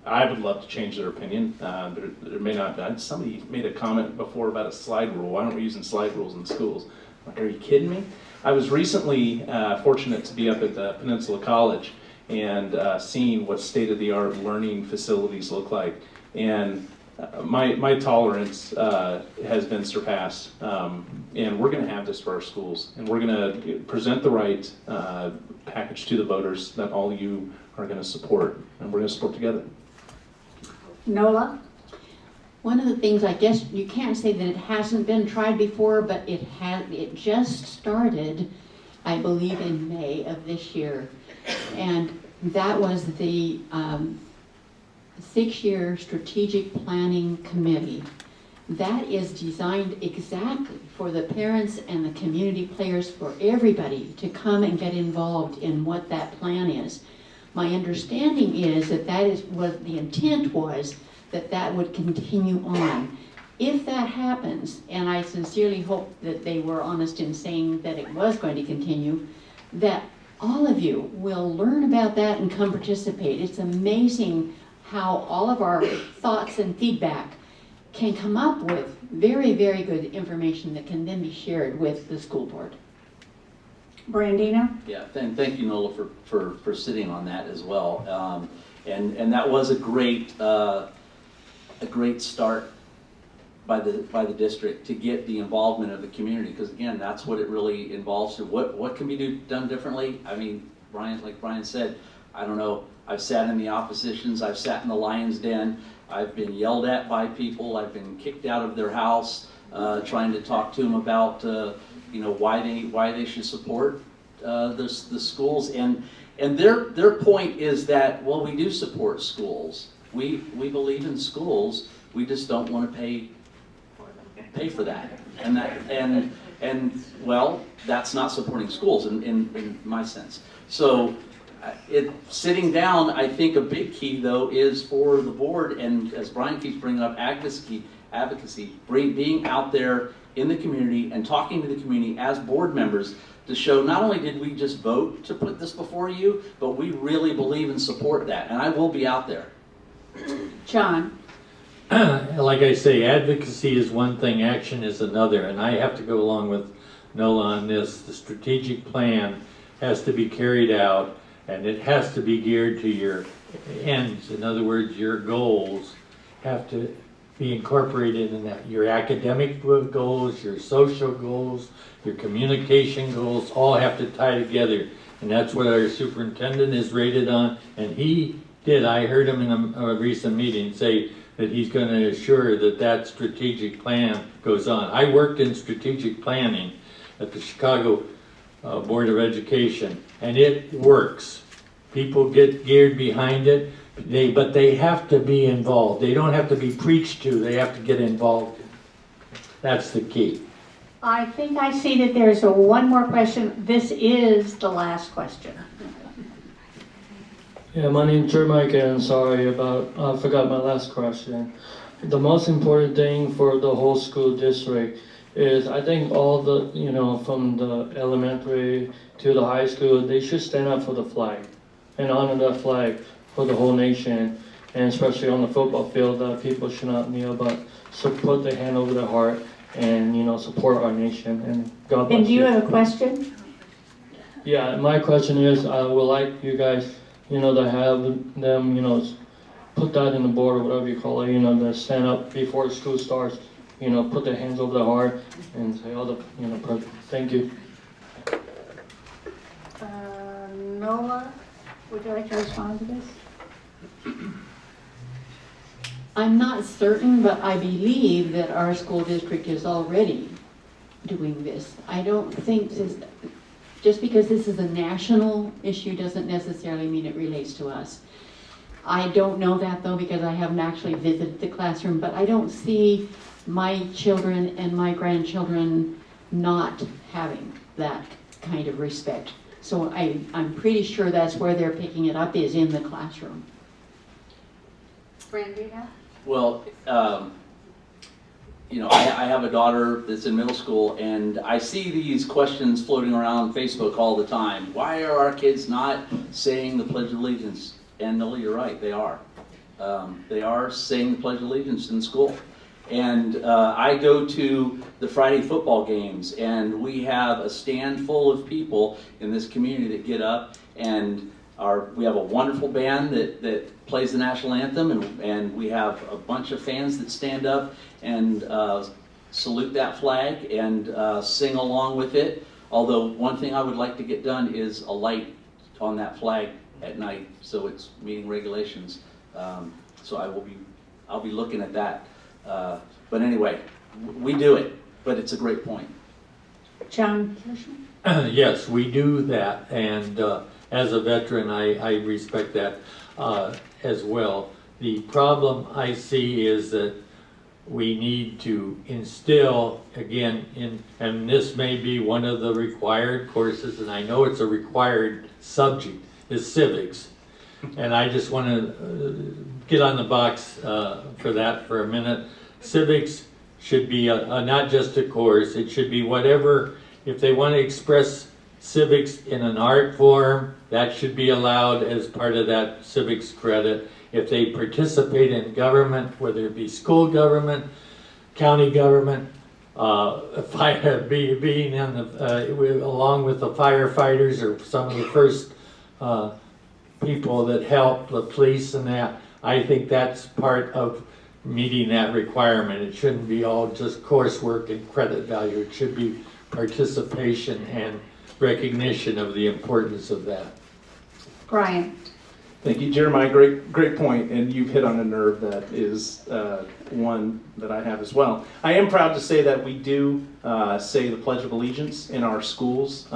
I would love to change their opinion. There may not. Somebody made a comment before about a slide rule. Why aren't we using slide rules in schools? I'm like, are you kidding me? I was recently fortunate to be up at the Peninsula College and seeing what state-of-the-art learning facilities look like, and my tolerance has been surpassed, and we're going to have this for our schools, and we're going to present the right package to the voters that all you are going to support, and we're going to support together. Nola? One of the things, I guess you can't say that it hasn't been tried before, but it just started, I believe, in May of this year, and that was the 6-year strategic planning committee. That is designed exactly for the parents and the community players, for everybody to come and get involved in what that plan is. My understanding is that that is what the intent was, that would continue on. If that happens, and I sincerely hope that they were honest in saying that it was going to continue, that all of you will learn about that and come participate. It's amazing how all of our thoughts and feedback can come up with very, very good information that can then be shared with the school board. Brandino? Yeah, thank you, Nola, for sitting on that as well. And that was a great start by the district to get the involvement of the community, because again, that's what it really involves. So what can be done differently? I mean, like Brian said, I don't know. I've sat in the oppositions. I've sat in the lion's den. I've been yelled at by people. I've been kicked out of their house, trying to talk to them about why they should support the schools. And their point is that, well, we do support schools. We believe in schools. We just don't want to pay for that. And well, that's not supporting schools in my sense. So sitting down, I think a big key though is for the board, and as Brian keeps bringing up, advocacy, being out there in the community and talking to the community as board members to show not only did we just vote to put this before you, but we really believe and support that. And I will be out there. John? Like I say, advocacy is one thing, action is another, and I have to go along with Nola on this. The strategic plan has to be carried out, and it has to be geared to your ends. In other words, your goals have to be incorporated in that. Your academic goals, your social goals, your communication goals, all have to tie together. And that's what our superintendent is rated on, and he did. I heard him in a recent meeting say that he's going to assure that that strategic plan goes on. I worked in strategic planning at the Chicago Board of Education, and it works. People get geared behind it, but they have to be involved. They don't have to be preached to, they have to get involved. That's the key. I think I see that there's one more question. This is the last question. Yeah, my name's Jeremiah, and sorry about, I forgot my last question. The most important thing for the whole school district is, I think all the, from the elementary to the high school, they should stand up for the flag and honor that flag for the whole nation, and especially on the football field, that people should not kneel, but put their hand over their heart and, support our nation, and God bless you. And do you have a question? Yeah, my question is, I would like you guys, to have them, put that in the board or whatever you call it, to stand up before school starts, put their hands over their heart and say all the, thank you. Nola, would you like to respond to this? I'm not certain, but I believe that our school district is already doing this. I don't think this, just because this is a national issue doesn't necessarily mean it relates to us. I don't know that though, because I haven't actually visited the classroom, but I don't see my children and my grandchildren not having that kind of respect. So I'm pretty sure that's where they're picking it up, is in the classroom. Brandino? Well, I have a daughter that's in middle school, and I see these questions floating around Facebook all the time. Why are our kids not saying the Pledge of Allegiance? And Nola, you're right, they are. They are saying the Pledge of Allegiance in school. And I go to the Friday football games, and we have a stand full of people in this community that get up, and we have a wonderful band that plays the national anthem, and we have a bunch of fans that stand up and salute that flag and sing along with it. Although one thing I would like to get done is a light on that flag at night, so it's meeting regulations. So I'll be looking at that. But anyway, we do it, but it's a great point. John Kirshbaum? Yes, we do that, and as a veteran, I respect that as well. The problem I see is that we need to instill, again, and this may be one of the required courses, and I know it's a required subject, is civics. And I just want to get on the box for that for a minute. Civics should be not just a course, it should be whatever, if they want to express civics in an art form, that should be allowed as part of that civics credit. If they participate in government, whether it be school government, county government, being in the, along with the firefighters or some of the first people that help the police and that, I think that's part of meeting that requirement. It shouldn't be all just coursework and credit value. It should be participation and recognition of the importance of that. Brian. Thank you, Jeremiah. Great point, and you've hit on a nerve that is one that I have as well. I am proud to say that we do say the Pledge of Allegiance in our schools.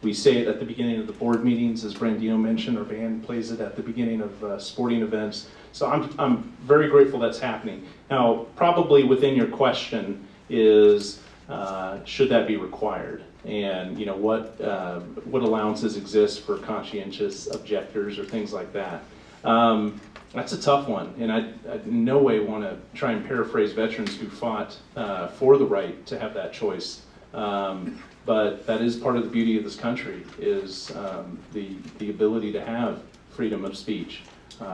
We say it at the beginning of the board meetings, as Brandino mentioned. Our band plays it at the beginning of sporting events. So I'm very grateful that's happening. Now, probably within your question is, should that be required? And you know, what allowances exist for conscientious objectors or things like that? That's a tough one, and I in no way want to try and paraphrase veterans who fought for the right to have that choice. But that is part of the beauty of this country, is the ability to have freedom of speech.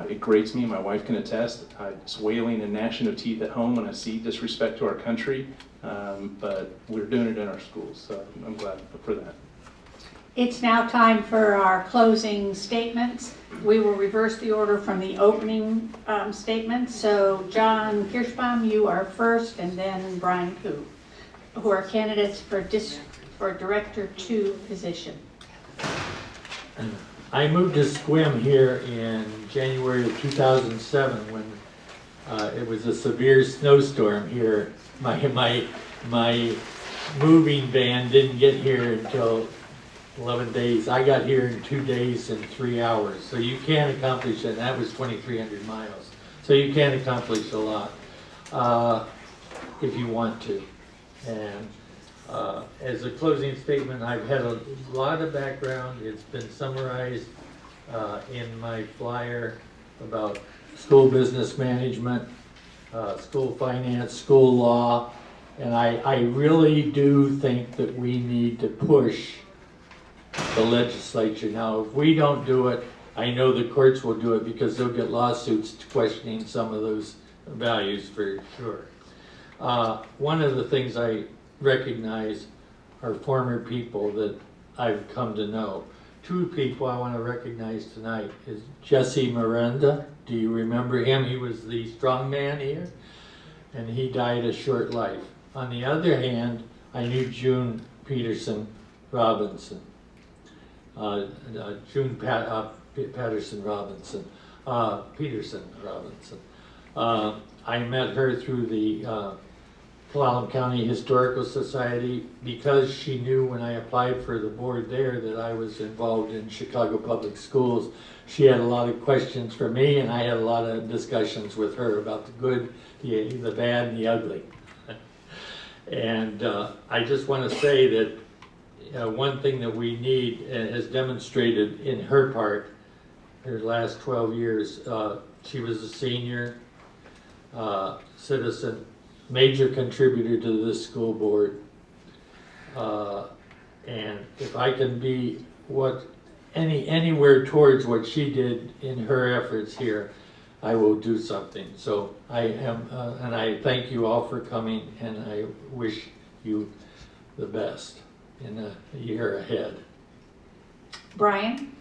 It grates me, my wife can attest. It's wailing and gnashing of teeth at home when I see disrespect to our country, but we're doing it in our schools, so I'm glad for that. It's now time for our closing statements. We will reverse the order from the opening statements. So John Kirshbaum, you are first, and then Brian Koo, who are candidates for Director 2 position. I moved to Sequim here in January of 2007 when it was a severe snowstorm here. My moving van didn't get here until 11 days. I got here in 2 days and 3 hours. So you can accomplish it. That was 2,300 miles. So you can accomplish a lot if you want to. And as a closing statement, I've had a lot of background. It's been summarized in my flyer about school business management, school finance, school law, and I really do think that we need to push the legislature. Now, if we don't do it, I know the courts will do it because they'll get lawsuits questioning some of those values for sure. One of the things I recognize are former people that I've come to know. Two people I want to recognize tonight is Jesse Miranda. Do you remember him? He was the strong man here, and he died a short life. On the other hand, I knew June Peterson Robinson. Peterson Robinson. I met her through the Clallam County Historical Society because she knew when I applied for the board there that I was involved in Chicago Public Schools. She had a lot of questions for me, and I had a lot of discussions with her about the good, the bad, and the ugly. And I just want to say that one thing that we need, and has demonstrated in her part, her last 12 years, she was a senior citizen, major contributor to this school board. And if I can be anywhere towards what she did in her efforts here, I will do something. So I am, and I thank you all for coming, and I wish you the best in the year ahead. Brian?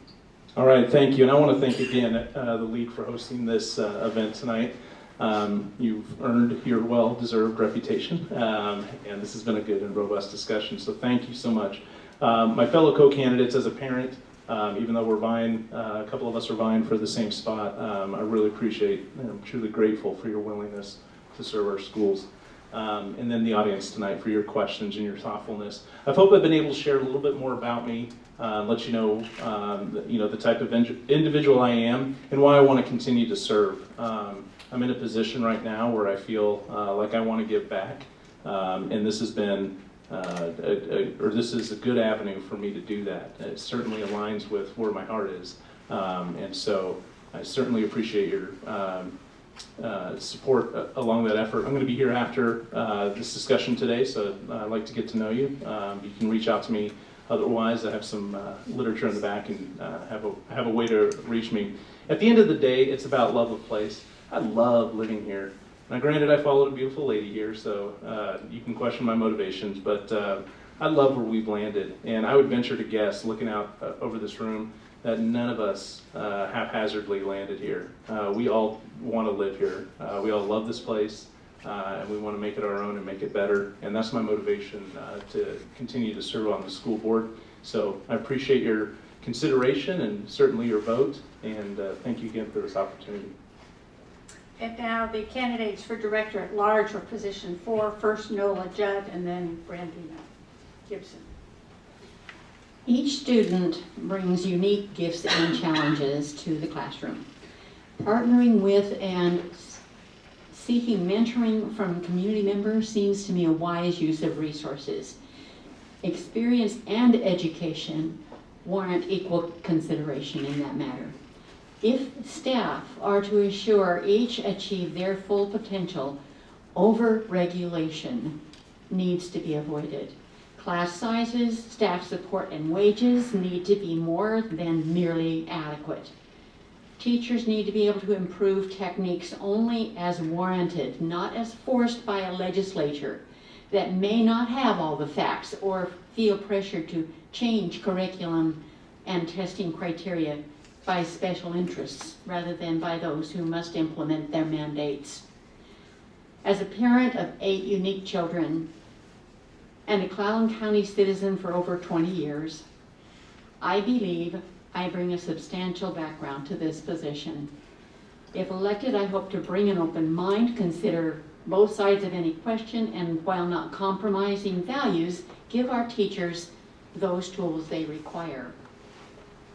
All right, thank you. And I want to thank again the league for hosting this event tonight. You've earned your well-deserved reputation, and this has been a good and robust discussion, so thank you so much. My fellow co-candidates, as a parent, even though we're vying, a couple of us are vying for the same spot, I really appreciate and I'm truly grateful for your willingness to serve our schools. And then the audience tonight for your questions and your thoughtfulness. I hope I've been able to share a little bit more about me, let you know, the type of individual I am and why I want to continue to serve. I'm in a position right now where I feel like I want to give back, and this has been, this is a good avenue for me to do that. It certainly aligns with where my heart is, and so I certainly appreciate support along that effort. I'm going to be here after this discussion today, so I'd like to get to know you. You can reach out to me otherwise. I have some literature in the back and have a way to reach me. At the end of the day, it's about love of place. I love living here. Now, granted, I followed a beautiful lady here, so you can question my motivations, but I love where we've landed. And I would venture to guess, looking out over this room, that none of us haphazardly landed here. We all want to live here. We all love this place, and we want to make it our own and make it better. And that's my motivation to continue to serve on the school board. So I appreciate your consideration and certainly your vote, and thank you again for this opportunity. And now the candidates for Director at Large for position 4, first Nola, Judd, and then Brandino, Gibson. Each student brings unique gifts and challenges to the classroom. Partnering with and seeking mentoring from community members seems to me a wise use of resources. Experience and education warrant equal consideration in that matter. If staff are to assure each achieve their full potential, over-regulation needs to be avoided. Class sizes, staff support, and wages need to be more than merely adequate. Teachers need to be able to improve techniques only as warranted, not as forced by a legislature that may not have all the facts or feel pressure to change curriculum and testing criteria by special interests rather than by those who must implement their mandates. As a parent of 8 unique children, and a Clallam County citizen for over 20 years, I believe I bring a substantial background to this position. If elected, I hope to bring an open mind, consider both sides of any question, and while not compromising values, give our teachers those tools they require.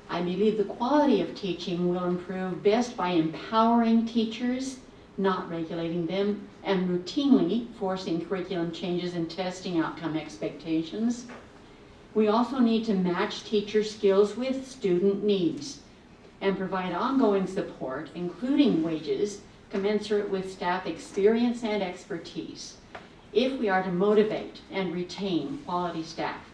I believe the quality of teaching will improve best by empowering teachers, not regulating them, and routinely forcing curriculum changes and testing outcome expectations. We also need to match teacher skills with student needs and provide ongoing support, including wages, commensurate with staff experience and expertise, if we are to motivate and retain quality staff.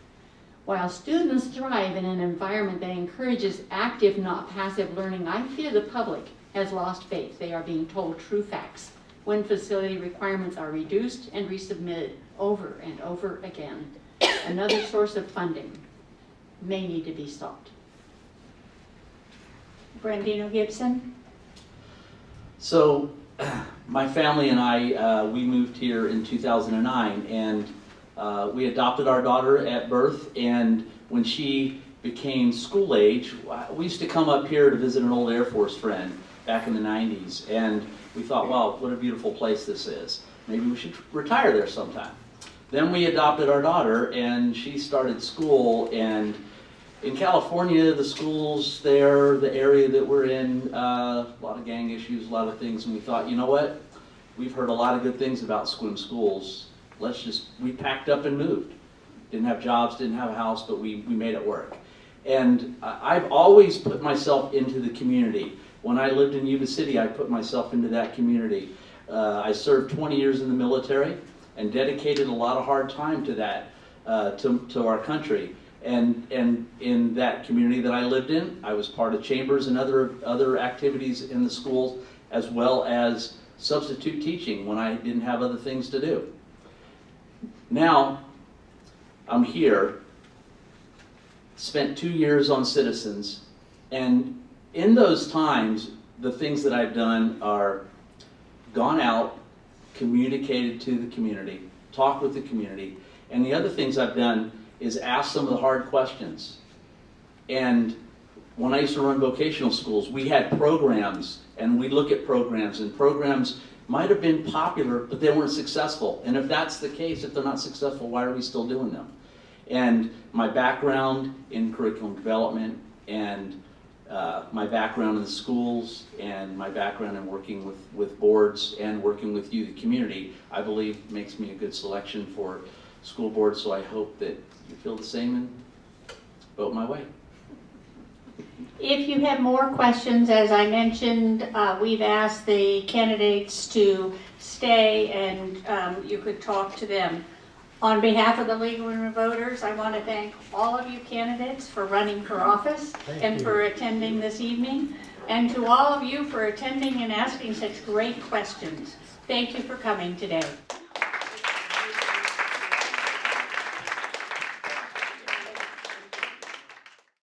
While students thrive in an environment that encourages active, not passive learning, I fear the public has lost faith. They are being told true facts when facility requirements are reduced and resubmitted over and over again. Another source of funding may need to be sought. Brandino, Gibson. So my family and I, we moved here in 2009, and we adopted our daughter at birth, and when she became school age, we used to come up here to visit an old Air Force friend back in the 90s, and we thought, wow, what a beautiful place this is. Maybe we should retire there sometime. Then we adopted our daughter, and she started school, and in California, the schools there, the area that we're in, a lot of gang issues, a lot of things, and we thought, you know what? We've heard a lot of good things about Sequim schools. We packed up and moved. Didn't have jobs, didn't have a house, but we made it work. And I've always put myself into the community. When I lived in Yuba City, I put myself into that community. I served 20 years in the military and dedicated a lot of hard time to that, to our country. And in that community that I lived in, I was part of chambers and other activities in the schools, as well as substitute teaching when I didn't have other things to do. Now, I'm here, spent 2 years on Citizens, and in those times, the things that I've done are gone out, communicated to the community, talked with the community, and the other things I've done is ask some of the hard questions. And when I used to run vocational schools, we had programs, and we look at programs, and programs might have been popular, but they weren't successful. And if that's the case, if they're not successful, why are we still doing them? And my background in curriculum development, and my background in the schools, and my background in working with boards and working with you, the community, I believe makes me a good selection for school board, so I hope that you feel the same and vote my way. If you have more questions, as I mentioned, we've asked the candidates to stay and you could talk to them. On behalf of the League of Women Voters, I want to thank all of you candidates for running for office and for attending this evening, and to all of you for attending and asking such great questions. Thank you for coming today.